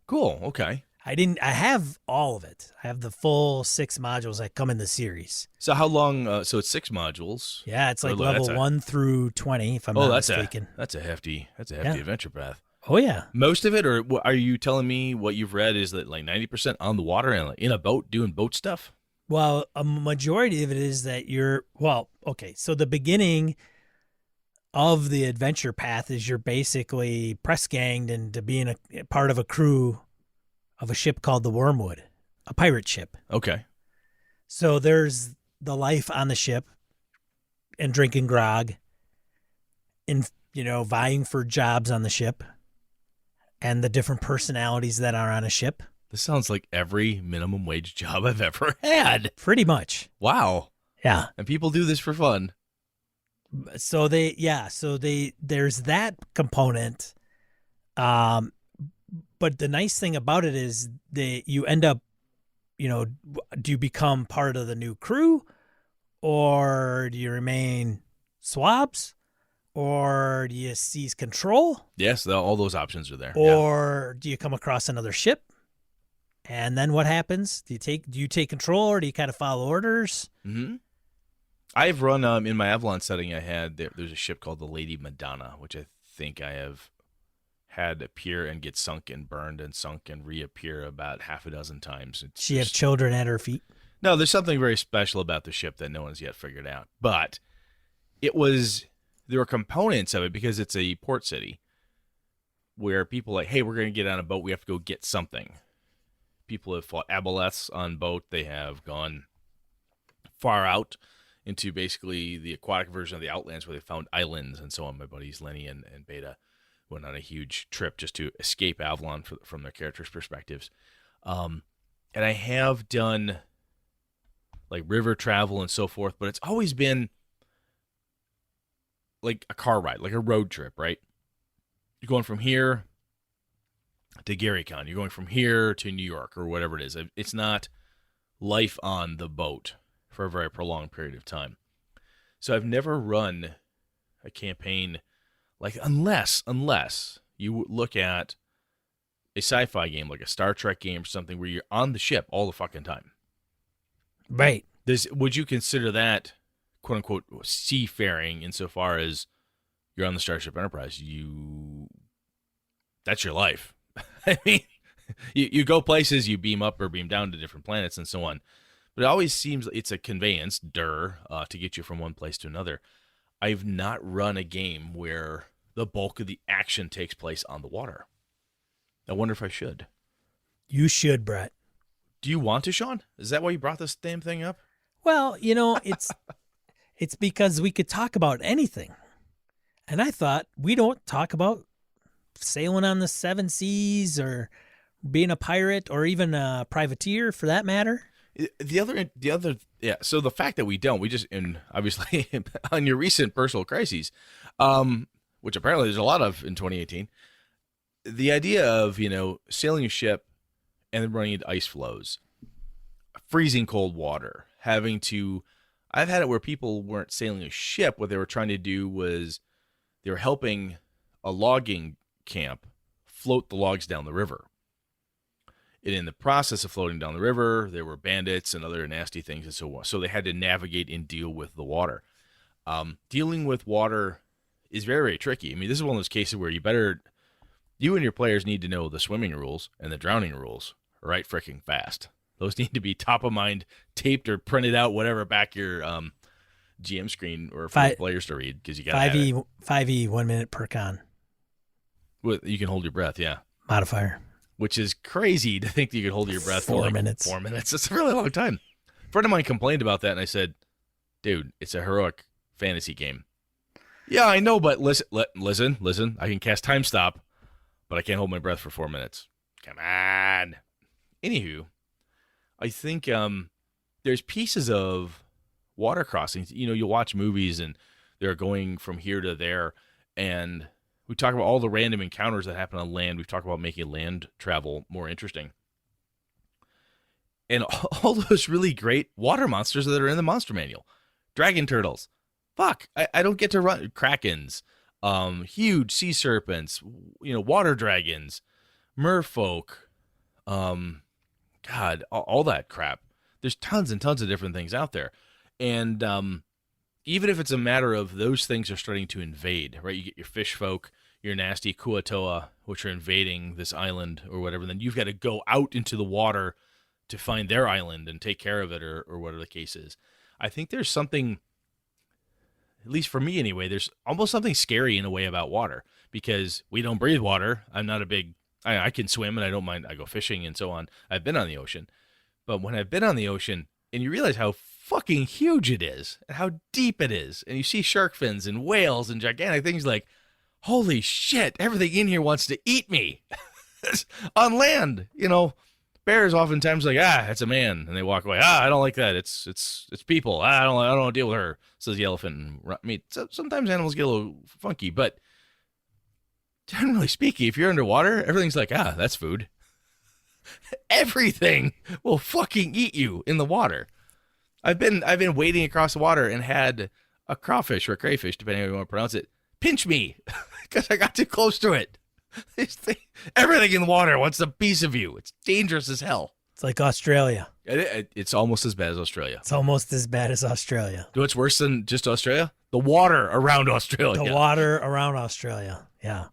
Cool. Okay. I have all of it. I have the full 6 modules that come in the series. So how long? So it's 6 modules. Yeah, it's like Oh, level that's a- 1 through 20, if I'm Oh, not that's mistaken. that's a hefty Yeah. adventure path. Oh, yeah. Most of it, or are you telling me what you've read is that like 90% on the water and like in a boat doing boat stuff? Well, a majority of it is that okay, so the beginning of the adventure path is you're basically press ganged into being a part of a crew of a ship called the Wormwood, a pirate ship. Okay. So there's the life on the ship and drinking grog and, vying for jobs on the ship and the different personalities that are on a ship. This sounds like every minimum wage job I've ever had. Pretty much. Wow. Yeah. And people do this for fun. So there's that component. But the nice thing about it is you end up, do you become part of the new crew, or do you remain swabs, or do you seize control, Yes, all those options are there. or do you come across another ship? And then what happens? Do you take control, or do you kind of follow orders? Mm-hmm. I've run in my Avalon setting. There's a ship called the Lady Madonna, which I think I have had appear and get sunk and burned and sunk and reappear about half a dozen times. She have children at her feet. No, there's something very special about the ship that no one's yet figured out. But there were components of it because it's a port city where people are like, hey, we're going to get on a boat. We have to go get something. People have fought aboleths on boat. They have gone far out into basically the aquatic version of the Outlands where they found islands and so on. My buddies Lenny and Beta went on a huge trip just to escape Avalon from their characters' perspectives. And I have done like river travel and so forth, but it's always been like a car ride, like a road trip, right? You're going from here to GaryCon. You're going from here to New York or whatever it is. It's not life on the boat for a very prolonged period of time. So I've never run a campaign like unless you look at a sci-fi game like a Star Trek game or something where you're on the ship all the fucking time. Right. Would you consider that quote unquote seafaring insofar as you're on the Starship Enterprise? That's your life. I mean, you go places, you beam up or beam down to different planets and so on. But it always seems it's a conveyance, to get you from one place to another. I've not run a game where the bulk of the action takes place on the water. I wonder if I should. You should, Brett. Do you want to, Sean? Is that why you brought this damn thing up? Well, it's because we could talk about anything. And I thought we don't talk about sailing on the 7 seas or being a pirate or even a privateer for that matter. The other, yeah. So the fact that we just, and obviously on your recent personal crises, which apparently there's a lot of in 2018, the idea of, sailing a ship and then running into ice flows, freezing cold water, I've had it where people weren't sailing a ship. What they were trying to do was they were helping a logging camp float the logs down the river. And in the process of floating down the river, there were bandits and other nasty things and so on. So they had to navigate and deal with the water. Dealing with water is very, very tricky. I mean, this is one of those cases where you and your players need to know the swimming rules and the drowning rules right freaking fast. Those need to be top of mind, taped or printed out, whatever, back your GM screen or for the players to read because you got 5e 1 minute per con. You can hold your breath, yeah. Modifier. Which is crazy to think that you could hold your breath for 4 like minutes. 4 minutes. It's a really long time. A friend of mine complained about that, and I said, dude, it's a heroic fantasy game. Yeah, I know, but listen. I can cast time stop, but I can't hold my breath for 4 minutes. Come on. Anywho, I think there's pieces of water crossings. You'll watch movies, and they're going from here to there, and we talk about all the random encounters that happen on land. We've talked about making land travel more interesting. And all those really great water monsters that are in the monster manual. Dragon turtles. Fuck, I don't get to run. Krakens. huge sea serpents, water dragons, merfolk, God, all that crap. There's tons and tons of different things out there. And even if it's a matter of those things are starting to invade, right? You get your fish folk, your nasty Kuatoa, which are invading this island or whatever, then you've got to go out into the water to find their island and take care of it or whatever the case is. I think there's something, at least for me anyway, there's almost something scary in a way about water because we don't breathe water. I'm not a big, I can swim and I don't mind. I go fishing and so on. I've been on the ocean. But when I've been on the ocean and you realize how fucking huge it is and how deep it is, and you see shark fins and whales and gigantic things like, holy shit, everything in here wants to eat me. On land, bears oftentimes like, that's a man, and they walk away. I don't like that. It's people. I don't want to deal with her, says the elephant. Sometimes animals get a little funky, but generally speaking, if you're underwater, everything's like, that's food. Everything will fucking eat you in the water. I've been wading across the water and had a crawfish or a crayfish, depending on how you want to pronounce it, pinch me because I got too close to it. Everything in the water wants a piece of you. It's dangerous as hell. It's like Australia. It's almost as bad as Australia. It's almost as bad as Australia. Do what's worse than just Australia? The water around Australia. The water around Australia. Yeah.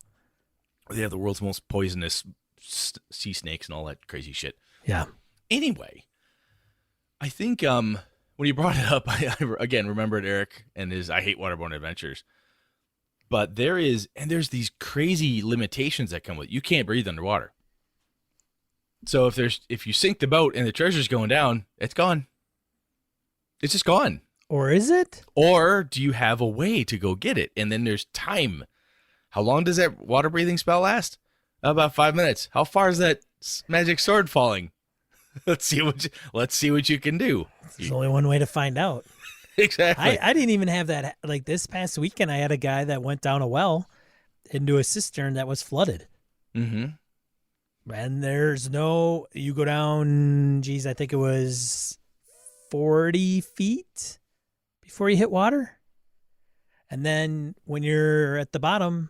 They have the world's most poisonous sea snakes and all that crazy shit. Yeah. Anyway, I think when you brought it up, I again remembered Eric and his I Hate Waterborne Adventures. But there's these crazy limitations that come with it. You can't breathe underwater. So if you sink the boat and the treasure's going down, it's gone. It's just gone. Or is it? Or do you have a way to go get it? And then there's time. How long does that water breathing spell last? About 5 minutes. How far is that magic sword falling? Let's see what you can do. There's only one way to find out. Exactly. I didn't even have that. Like this past weekend, I had a guy that went down a well into a cistern that was flooded. Mm-hmm. And you go down, I think it was 40 feet before you hit water. And then when you're at the bottom,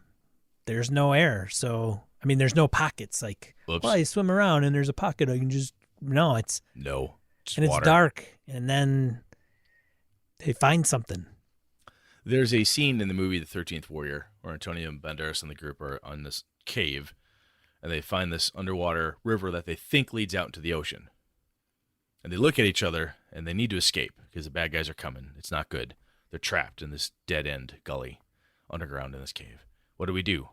there's no air. So, there's no pockets. Like, you swim around and there's a pocket. I can just, it's water. It's dark. And then they find something. There's a scene in the movie The 13th Warrior where Antonio Banderas and the group are on this cave and they find this underwater river that they think leads out into the ocean. And they look at each other and they need to escape because the bad guys are coming. It's not good. They're trapped in this dead-end gully underground in this cave. What do?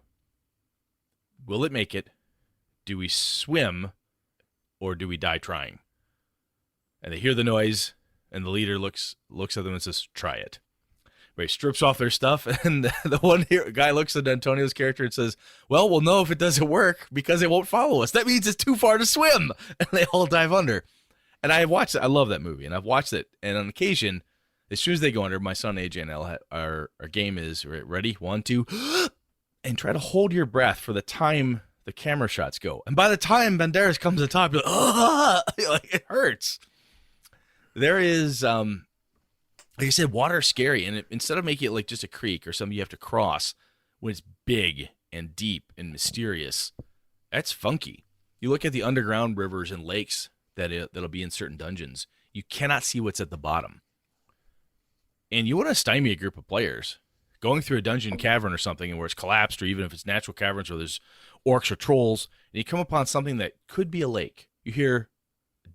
Will it make it? Do we swim or do we die trying? And they hear the noise. And the leader looks at them and says, try it. He strips off their stuff, and the one guy looks at Antonio's character and says, well, we'll know if it doesn't work because it won't follow us. That means it's too far to swim. And they all dive under. And I watched it. I love that movie, and I've watched it. And on occasion, as soon as they go under, my son AJ and our game is, ready, 1, 2, and try to hold your breath for the time the camera shots go. And by the time Banderas comes to the top, you're like, it hurts. There is, like I said, water's scary. And instead of making it like just a creek or something you have to cross, when it's big and deep and mysterious, that's funky. You look at the underground rivers and lakes that'll be in certain dungeons. You cannot see what's at the bottom. And you want to stymie a group of players. Going through a dungeon cavern or something and where it's collapsed, or even if it's natural caverns where there's orcs or trolls, and you come upon something that could be a lake. You hear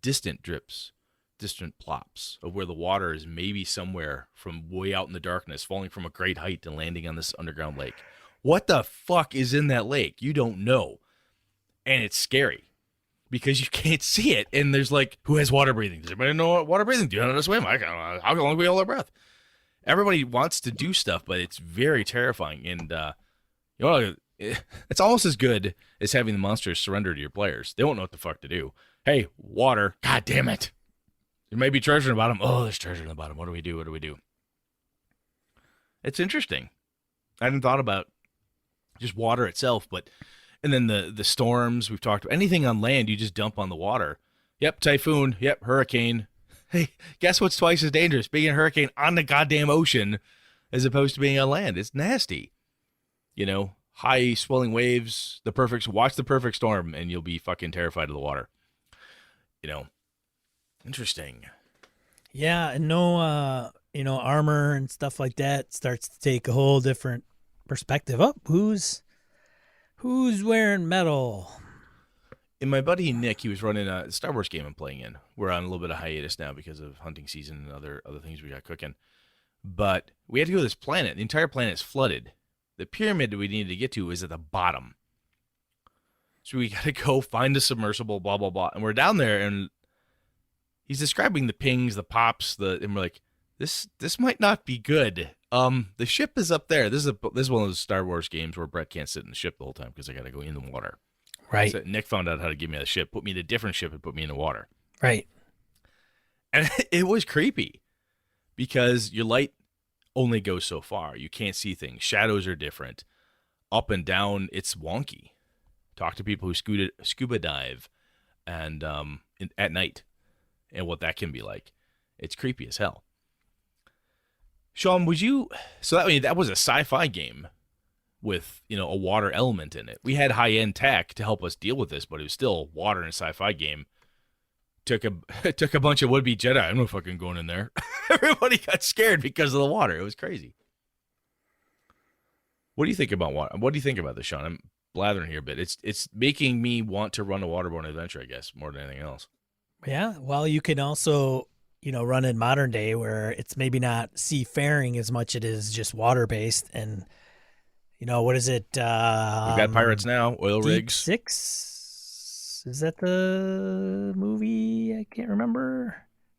distant drips, distant plops of where the water is maybe somewhere from way out in the darkness, falling from a great height and landing on this underground lake. What the fuck is in that lake? You don't know. And it's scary because you can't see it. And there's like, who has water breathing? Does anybody know what water breathing? Do you know how to swim? How long do we hold our breath? Everybody wants to do stuff, but it's very terrifying. And, it's almost as good as having the monsters surrender to your players. They won't know what the fuck to do. Hey, water. God damn it. There may be treasure in the bottom. Oh, there's treasure in the bottom. What do we do? It's interesting. I hadn't thought about just water itself, and then the storms we've talked about. Anything on land, you just dump on the water. Yep, typhoon. Yep, hurricane. Hey, guess what's twice as dangerous? Being a hurricane on the goddamn ocean as opposed to being on land. It's nasty. high swelling waves, watch the perfect storm, and you'll be fucking terrified of the water. Interesting. Yeah, and no, armor and stuff like that starts to take a whole different perspective. Oh, who's wearing metal? And my buddy Nick, he was running a Star Wars game I'm playing in. We're on a little bit of hiatus now because of hunting season and other things we got cooking. But we had to go to this planet. The entire planet is flooded. The pyramid that we needed to get to is at the bottom. So we got to go find a submersible, blah, blah, blah. And we're down there, and he's describing the pings, the pops, and we're like, this might not be good. The ship is up there. This is one of those Star Wars games where Brett can't sit in the ship the whole time because I got to go in the water. Right. So Nick found out how to get me out of the ship, put me in a different ship, and put me in the water. Right. And it was creepy because your light only goes so far. You can't see things. Shadows are different. Up and down, it's wonky. Talk to people who scuba dive and at night and what that can be like. It's creepy as hell. Sean, that was a sci-fi game with, a water element in it. We had high-end tech to help us deal with this, but it was still water in a sci-fi game. Took a bunch of would-be Jedi. I'm not fucking going in there. Everybody got scared because of the water. It was crazy. What do you think about water? What do you think about this, Sean? I'm blathering here, but it's making me want to run a waterborne adventure, I guess, more than anything else. Yeah. Well, you can also, run in modern day where it's maybe not seafaring as much it is just water-based. And, what is it? We've got pirates now, oil Deep rigs. Six? Is that the movie? I can't remember.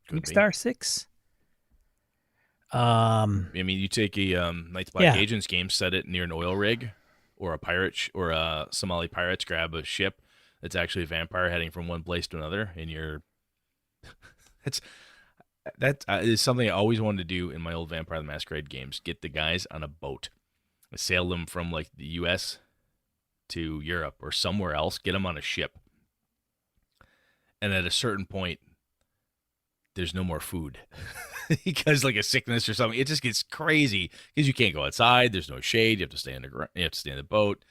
Deep Star 6? You take a Knights Black Agents game, set it near an oil rig, or a pirate or a Somali pirates grab a ship that's actually a vampire heading from one place to another, and you're that is something I always wanted to do in my old Vampire the Masquerade games. Get the guys on a boat, sail them from like the U.S. to Europe or somewhere else, get them on a ship, and at a certain point, there's no more food because like a sickness or something. It just gets crazy because you can't go outside. There's no shade. You have to stay in the boat.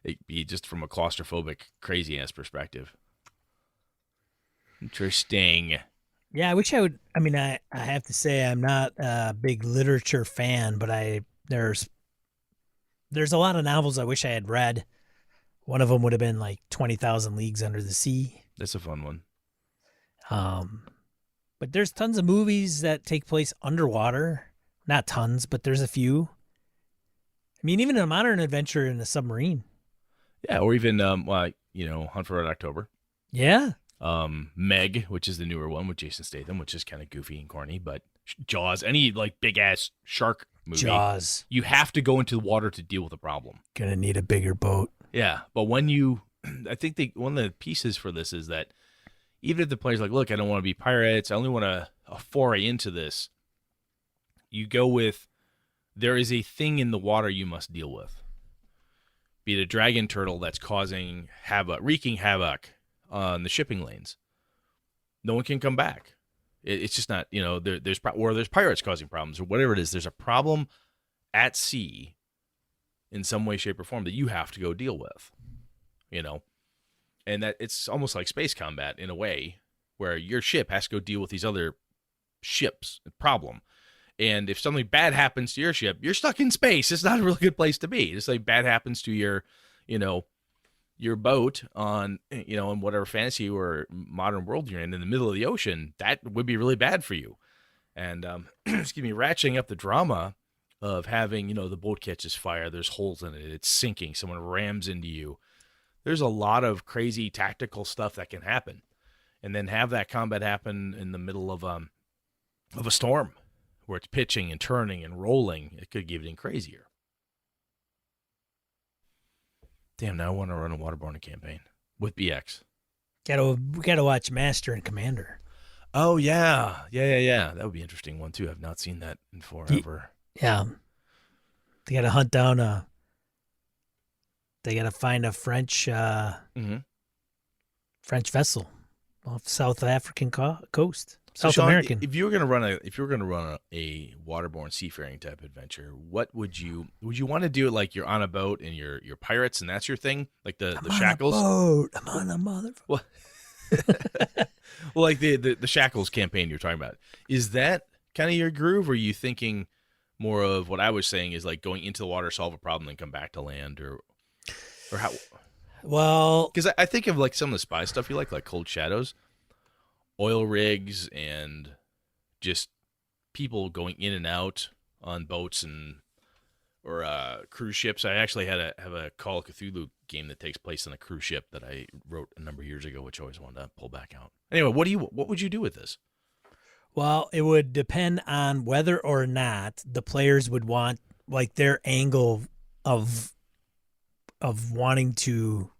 It'd be just from a claustrophobic, crazy ass perspective. Interesting. Yeah, I wish I would. I have to say I'm not a big literature fan, but there's a lot of novels I wish I had read. One of them would have been like 20,000 Leagues Under the Sea. That's a fun one. But there's tons of movies that take place underwater. Not tons, but there's a few. Even a modern adventure in a submarine. Yeah, or even Hunt for Red October. Yeah. Meg, which is the newer one with Jason Statham, which is kind of goofy and corny, but Jaws, any like big ass shark movie. Jaws. You have to go into the water to deal with the problem. Gonna need a bigger boat. Yeah, but I think one of the pieces for this is that even if the player's like, look, I don't want to be pirates, I only want a foray into this, you go with, there is a thing in the water you must deal with. Be it a dragon turtle that's wreaking havoc on the shipping lanes. No one can come back. It's just not, there's pirates causing problems or whatever it is. There's a problem at sea in some way, shape, or form that you have to go deal with, and that it's almost like space combat in a way where your ship has to go deal with these other ships problem. And if something bad happens to your ship, you're stuck in space. It's not a really good place to be. It's like bad happens to your boat on, in whatever fantasy or modern world you're in the middle of the ocean, that would be really bad for you. And, ratcheting up the drama of having, the boat catches fire, there's holes in it, it's sinking, someone rams into you. There's a lot of crazy tactical stuff that can happen. And then have that combat happen in the middle of a storm where it's pitching and turning and rolling. It could get even crazier. Damn, now I want to run a waterborne campaign with BX. We gotta watch Master and Commander. Oh, yeah. That would be an interesting one, too. I've not seen that in forever. Yeah. They gotta hunt down they gotta find a French French vessel off South African coast. South Sean, American. if you were going to run a waterborne seafaring type adventure, what would you want to do it like you're on a boat and you're pirates and that's your thing, like the shackles? I'm on a mother. Well, well, like the shackles campaign you're talking about, is that kind of your groove? Or are you thinking more of what I was saying is like going into the water, solve a problem, then come back to land, or how? Well, Because I think of like some of the spy stuff you like Cold Shadows, oil rigs, and just people going in and out on boats and or cruise ships. I actually have a Call of Cthulhu game that takes place on a cruise ship that I wrote a number of years ago, which I always wanted to pull back out. Anyway, what would you do with this? well, it would depend on whether or not the players would want like their angle of wanting to.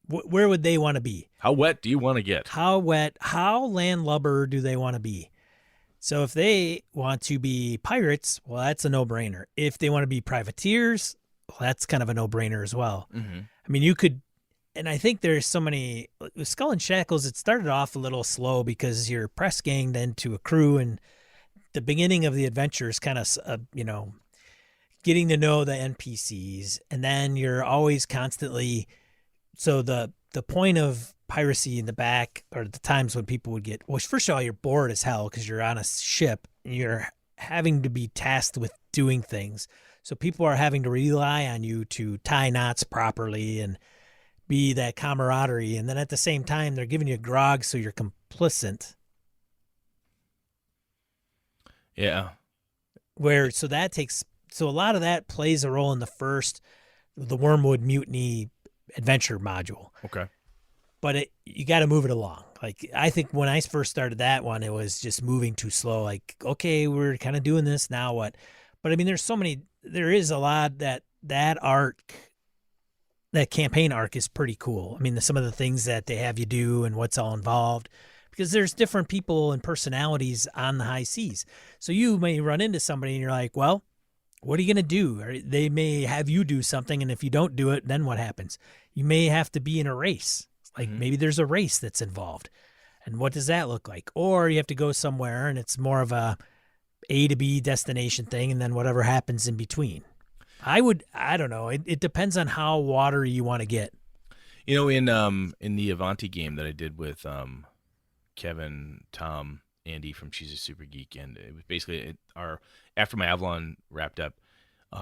Where would they want to be? How wet do you want to get? How wet? How landlubber do they want to be? So if they want to be pirates, well, that's a no-brainer. If they want to be privateers, well, that's kind of a no-brainer as well. Mm-hmm. I mean, you could, and I think there's so many, with Skull and Shackles, it started off a little slow because you're press ganged into a crew, and the beginning of the adventure is kind of, getting to know the NPCs, and then you're always constantly, so the point of piracy in the back, or the times when people would get, well, first of all, you're bored as hell because you're on a ship and you're having to be tasked with doing things. So people are having to rely on you to tie knots properly and be that camaraderie. And then at the same time, they're giving you grog, so you're complicit. Yeah. So a lot of that plays a role in the Wormwood Mutiny adventure module. Okay. But you got to move it along. Like, I think when I first started that one, it was just moving too slow. Like, okay, we're kind of doing this, now what? But I mean, there is a lot that arc, that campaign arc is pretty cool. I mean, some of the things that they have you do and what's all involved, because there's different people and personalities on the high seas. So you may run into somebody and you're like, well, what are you going to do? Or they may have you do something, and if you don't do it, then what happens? You may have to be in a race. Like, maybe there's a race that's involved. And what does that look like? Or you have to go somewhere and it's more of a to B destination thing, and then whatever happens in between. I don't know. It depends on how watery you want to get. You know, in the Avanti game that I did with Kevin, Tom, Andy from She's a Super Geek, and it was basically after my Avalon wrapped up,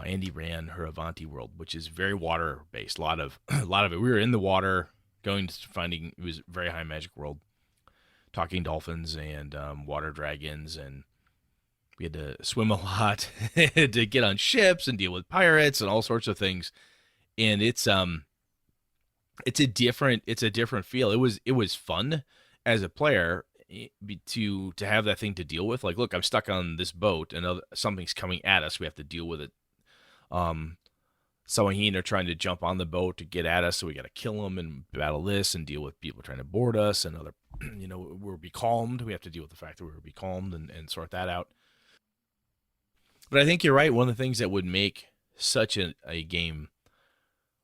Andy ran her Avanti world, which is very water based. A lot of it. We were in the water, going to finding. It was a very high magic world, talking dolphins and water dragons, and we had to swim a lot to get on ships and deal with pirates and all sorts of things. And it's a different feel. It was fun as a player to have that thing to deal with. Like, look, I'm stuck on this boat and something's coming at us. We have to deal with it. Sawaheen are trying to jump on the boat to get at us, so we got to kill them and battle this and deal with people trying to board us and other, we're becalmed. We have to deal with the fact that we're becalmed and sort that out. But I think you're right. One of the things that would make such a game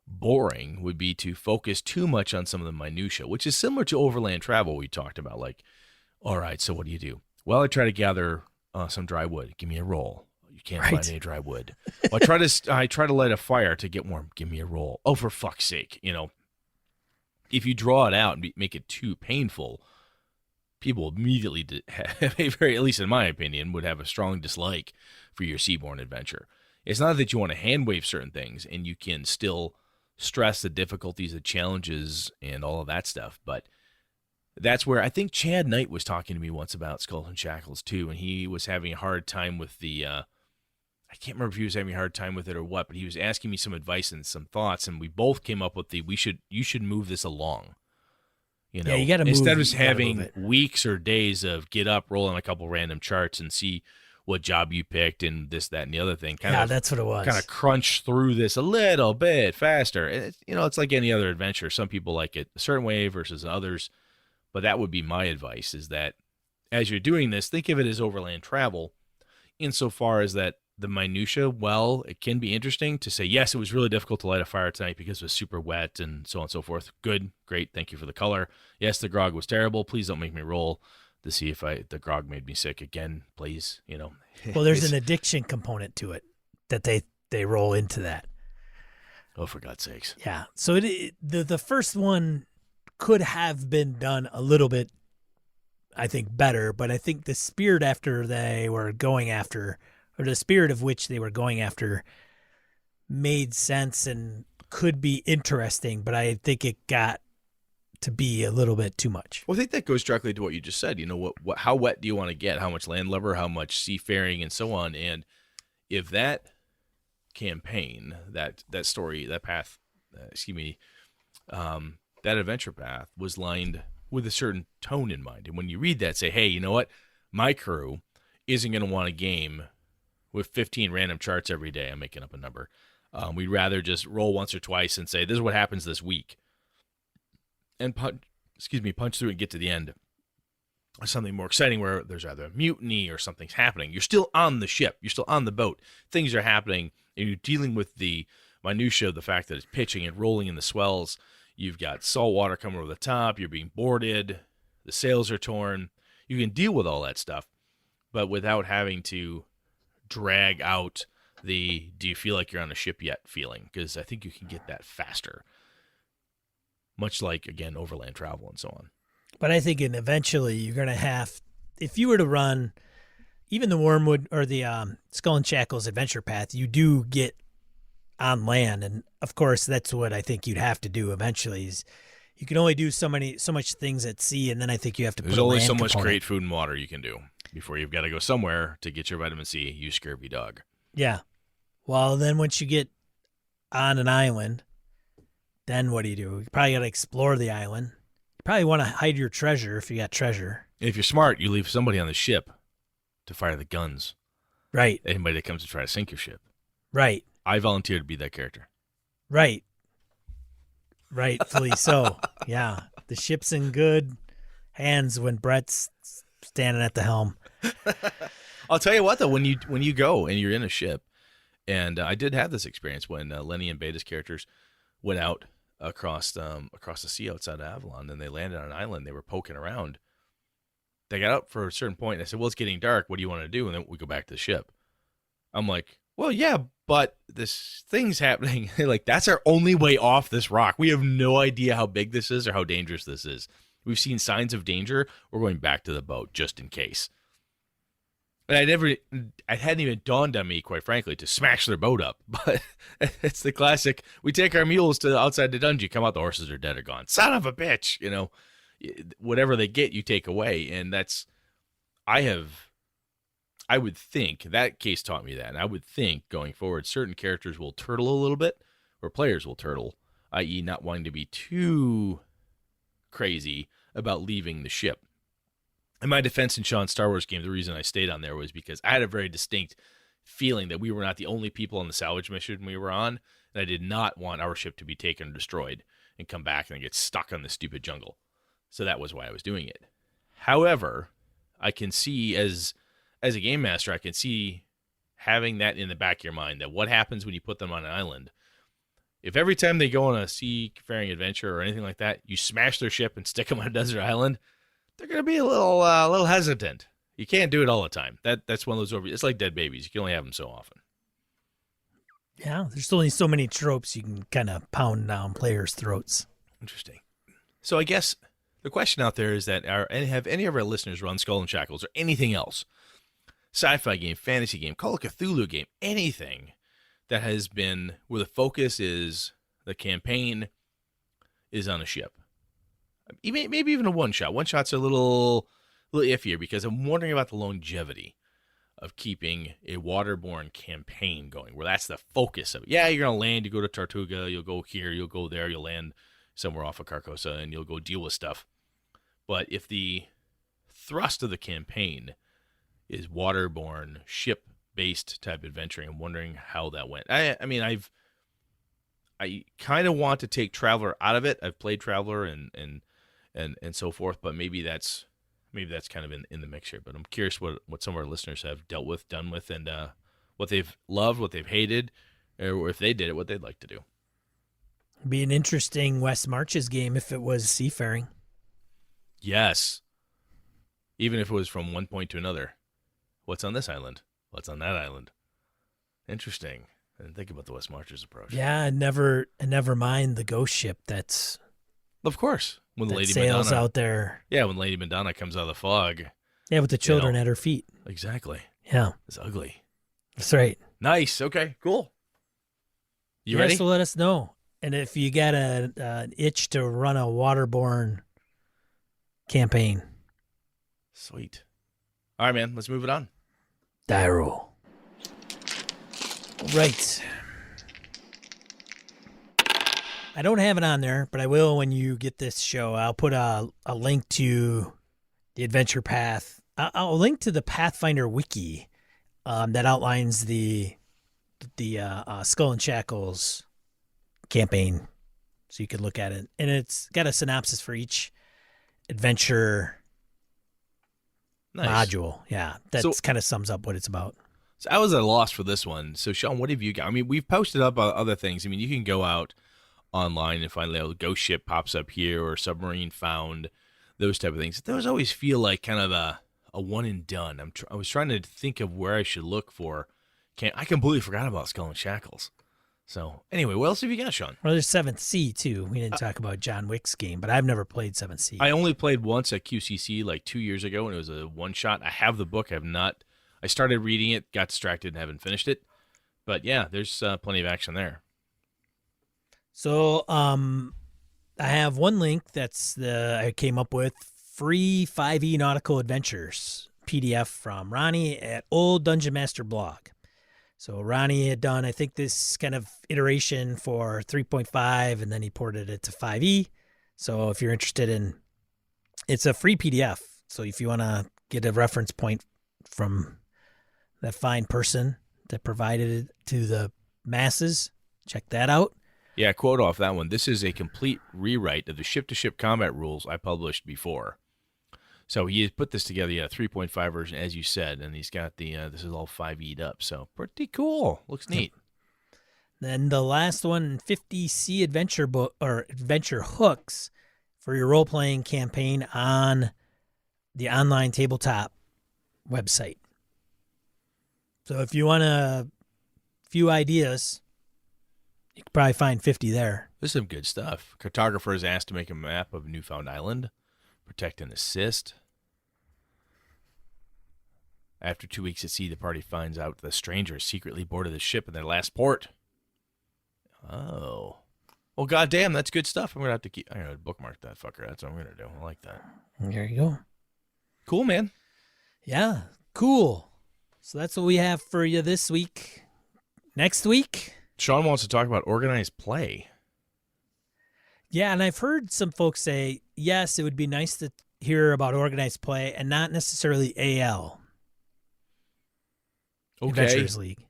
boring would be to focus too much on some of the minutia, which is similar to overland travel we talked about. Like, all right, so what do you do? Well, I try to gather some dry wood. Give me a roll. You can't find any dry wood. Well, I try to light a fire to get warm. Give me a roll. Oh, for fuck's sake! If you draw it out and make it too painful, people immediately have at least in my opinion, would have a strong dislike for your seaborne adventure. It's not that you want to hand wave certain things, and you can still stress the difficulties, the challenges, and all of that stuff, but that's where I think Chad Knight was talking to me once about Skulls and Shackles too, and he was having a hard time with the I can't remember if he was having a hard time with it or what, but he was asking me some advice and some thoughts, and we both came up with you should move this along. Yeah, you got to move. Instead of just having weeks or days of get up, roll on a couple random charts and see what job you picked and this, that, and the other thing. That's what it was. Kind of crunch through this a little bit faster. It's like any other adventure. Some people like it a certain way versus others, but that would be my advice, is that as you're doing this, think of it as overland travel insofar as that the minutia, well, it can be interesting to say, yes, it was really difficult to light a fire tonight because it was super wet and so on and so forth. Good, great, thank you for the color. Yes, the grog was terrible. Please don't make me roll to see if the grog made me sick again, please. Well, there's an addiction component to it that they roll into that. Oh, for God's sakes. Yeah. So the first one could have been done a little bit, I think, better, but I think the spirit they were going after, or the spirit of which they were going after, made sense and could be interesting, but I think it got to be a little bit too much. Well, I think that goes directly to what you just said. How wet do you want to get? How much landlubber? How much seafaring, and so on? And if that campaign, that story, that path, that adventure path was lined with a certain tone in mind. And when you read that, say, hey, you know what? My crew isn't going to want a game with 15 random charts every day. I'm making up a number. We'd rather just roll once or twice and say, this is what happens this week. And punch through and get to the end. Something more exciting where there's either a mutiny or something's happening. You're still on the ship. You're still on the boat. Things are happening, and you're dealing with the minutia of the fact that it's pitching and rolling in the swells. You've got salt water coming over the top. You're being boarded. The sails are torn. You can deal with all that stuff, but without having to drag out the do you feel like you're on a ship yet feeling, because I think you can get that faster. Much like, again, overland travel and so on. But I think eventually you're going to have, if you were to run even the Wormwood or the Skull and Shackles adventure path, you do get on land. And, of course, that's what I think you'd have to do eventually is you can only do so much things at sea, and then I think you have to There's put a only land so much component. great food and water you can do before you've got to go somewhere to get your vitamin C, you scurvy dog. Yeah. Well, then once you get on an island, then what do? You probably got to explore the island. You probably want to hide your treasure if you got treasure. And if you're smart, you leave somebody on the ship to fire the guns. Right. Anybody that comes to try to sink your ship. Right. I volunteer to be that character. Right. Rightfully so. Yeah. The ship's in good hands when Brett's standing at the helm. I'll tell you what, though, when you go and you're in a ship, and I did have this experience when Lenny and Beta's characters went out across the sea outside of Avalon, and they landed on an island. They were poking around. They got up for a certain point, and I said, well, it's getting dark. What do you want to do? And then we go back to the ship. I'm like, well, yeah, but this thing's happening. Like, that's our only way off this rock. We have no idea how big this is or how dangerous this is. We've seen signs of danger. We're going back to the boat just in case. And it hadn't even dawned on me, quite frankly, to smash their boat up. But it's the classic, we take our mules to outside the dungeon, come out, the horses are dead or gone. Son of a bitch, whatever they get, you take away. And I would think, that case taught me that, and I would think going forward, certain characters will turtle a little bit, or players will turtle, i.e. not wanting to be too crazy about leaving the ship. In my defense in Sean's Star Wars game, the reason I stayed on there was because I had a very distinct feeling that we were not the only people on the salvage mission we were on, and I did not want our ship to be taken or destroyed and come back and get stuck on this stupid jungle. So that was why I was doing it. However, I can see, as a game master, I can see having that in the back of your mind, that what happens when you put them on an island. If every time they go on a seafaring adventure or anything like that, you smash their ship and stick them on a desert island, they're going to be a little hesitant. You can't do it all the time. That's one of those it's like dead babies. You can only have them so often. Yeah, there's only so many tropes you can kind of pound down players' throats. Interesting. So I guess the question out there is that have any of our listeners run Skull and Shackles or anything else? Sci-fi game, fantasy game, Call of Cthulhu game, anything that has been where the focus is the campaign is on a ship. Maybe even a one-shot. One-shot's a little iffier because I'm wondering about the longevity of keeping a waterborne campaign going, where that's the focus of it. Yeah, you're going to land, you go to Tortuga, you'll go here, you'll go there, you'll land somewhere off of Carcosa, and you'll go deal with stuff. But if the thrust of the campaign is waterborne, ship-based type adventuring, I'm wondering how that went. I kind of want to take Traveler out of it. I've played Traveler and so forth, but maybe that's kind of in the mix here. But I'm curious what some of our listeners have dealt with, done with, and what they've loved, what they've hated, or if they did it, what they'd like to do. Be an interesting West Marches game if it was Seafaring. Yes. Even if it was from one point to another. What's on this island? What's on that island? Interesting. I didn't think about the West Marches approach. Yeah, and never mind the ghost ship that's Of course. When that Lady sails Madonna, out there. yeah, when Lady Madonna comes out of the fog. Yeah, with the children at her feet. Exactly. Yeah, It's ugly. that's right. Nice. Okay, cool. You yeah, ready? so let us know. And if you got an itch to run a waterborne campaign, Sweet. All right, man. Let's move it on. die roll. Right. I don't have it on there, but I will when you get this show. I'll put a link to the adventure path. I'll link to the Pathfinder wiki that outlines the Skull and Shackles campaign, so you can look at it. And it's got a synopsis for each adventure Nice. module. Yeah, that So- kind of sums up what it's about. So I was at a loss for this one. So, Sean, what have you got? I mean, we've posted up other things. I mean, you can go out online and find a ghost ship pops up here or submarine found, those type of things. Those always feel like kind of a one and done. I was trying to think of where I should look for. I completely forgot about Skull and Shackles. So, anyway, what else have you got, Sean? Well, there's 7th Sea, too. We didn't talk about John Wick's game, but I've never played 7th Sea. I only played once at QCC like 2 years ago, and it was a one-shot. I have the book. I started reading it, got distracted, and haven't finished it. But, yeah, there's plenty of action there. So, I have one link I came up with, free 5e Nautical Adventures PDF from Ronnie at Old Dungeon Master blog. So Ronnie had done, I think, this kind of iteration for 3.5, and then he ported it to 5e. So if you're interested it's a free PDF. So if you want to get a reference point from that fine person that provided it to the masses, check that out. Yeah, quote off that one. This is a complete rewrite of the ship-to-ship combat rules I published before. So he has put this together, 3.5 version, as you said, and he's got this is all 5E'd up. So pretty cool. Looks neat. Then the last one, 50C adventure book or adventure hooks for your role-playing campaign on the online tabletop website. So if you want a few ideas, you could probably find 50 there. This is some good stuff. Cartographer is asked to make a map of Newfound Island. Protect and assist. After 2 weeks at sea, the party finds out the stranger is secretly boarded the ship in their last port. Oh. Well, goddamn, that's good stuff. I'm going to bookmark that fucker. That's what I'm going to do. I like that. There you go. Cool, man. Yeah, cool. So that's what we have for you this week. Next week? Sean wants to talk about organized play. Yeah, and I've heard some folks say, yes, it would be nice to hear about organized play and not necessarily AL. Okay. Adventures League.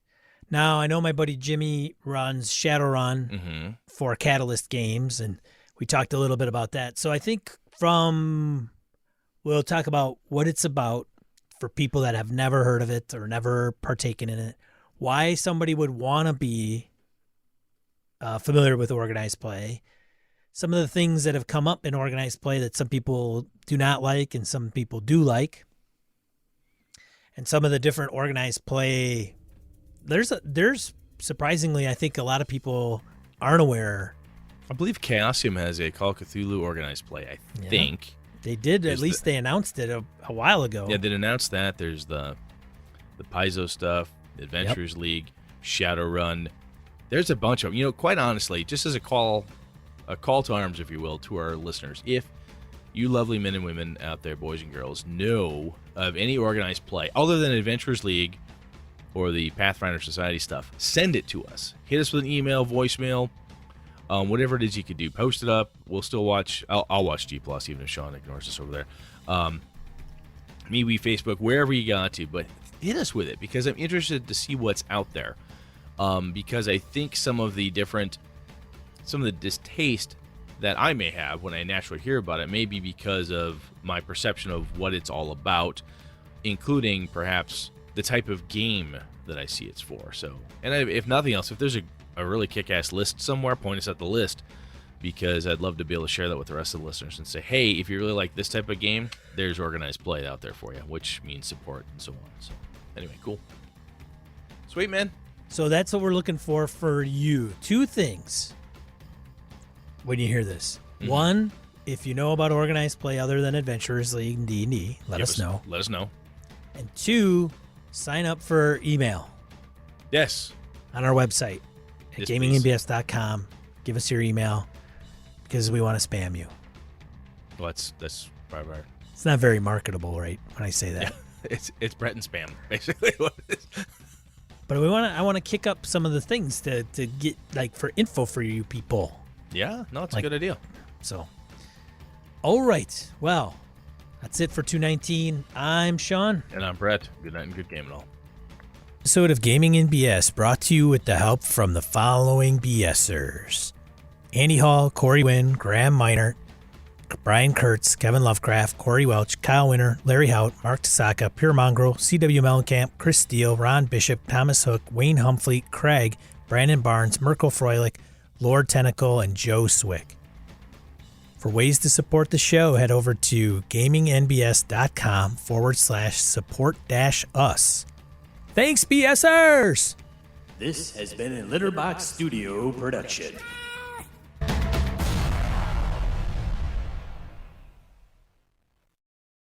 Now, I know my buddy Jimmy runs Shadowrun for Catalyst Games, and we talked a little bit about that. So I think we'll talk about what it's about for people that have never heard of it or never partaken in it, why somebody would want to be familiar with organized play, some of the things that have come up in organized play that some people do not like and some people do like, and some of the different organized play. There's surprisingly, I think a lot of people aren't aware. I believe Chaosium has a Call of Cthulhu organized play, I think. They did, at least they announced it a while ago. Yeah, they announced that. There's the Paizo stuff, the Adventures League, Shadowrun. There's a bunch of, quite honestly, just as a call to arms, if you will, to our listeners. If you lovely men and women out there, boys and girls, know of any organized play other than Adventures League or the Pathfinder Society stuff, send it to us. Hit us with an email, voicemail, whatever it is you could do. Post it up. We'll still watch. I'll watch G+, even if Sean ignores us over there. We Facebook, wherever you got to. But hit us with it, because I'm interested to see what's out there. Because I think some of the distaste that I may have when I naturally hear about it may be because of my perception of what it's all about, including perhaps the type of game that I see it's for. So, and if nothing else, if there's a really kick-ass list somewhere, point us at the list. because I'd love to be able to share that with the rest of the listeners and say, hey, if you really like this type of game, there's organized play out there for you, which means support and so on. So anyway, cool. Sweet, man. So that's what we're looking for you. 2 things when you hear this. Mm-hmm. 1, if you know about organized play other than Adventurers League and D&D, let us know. Let us know. And 2, sign up for email. Yes. On our website at Yes, gamingnbs.com. Give us your email because we want to spam you. Well, that's right. It's not very marketable, right, when I say that. Yeah. It's Brett and spam, basically what it is. But I want to kick up some of the things to get, like, for info for you people. Yeah, no, it's Like- a good idea. So, all right. Well, that's it for 219. I'm Sean. And I'm Brett. Good night and good game and all. Episode of Gaming in BS brought to you with the help from the following BSers: Andy Hall, Corey Wynn, Graham Minert, Brian Kurtz, Kevin Lovecraft, Corey Welch, Kyle Winter, Larry Hout, Mark Tasaka, Pure Mongrel, C.W. Mellencamp, Chris Steele, Ron Bishop, Thomas Hook, Wayne Humfleet, Craig, Brandon Barnes, Mirko Froelich, Lord Tentacle, and Joe Swick. For ways to support the show, head over to gamingnbs.com/support-us. Thanks, BSers! This has been a Litterbox Studio production.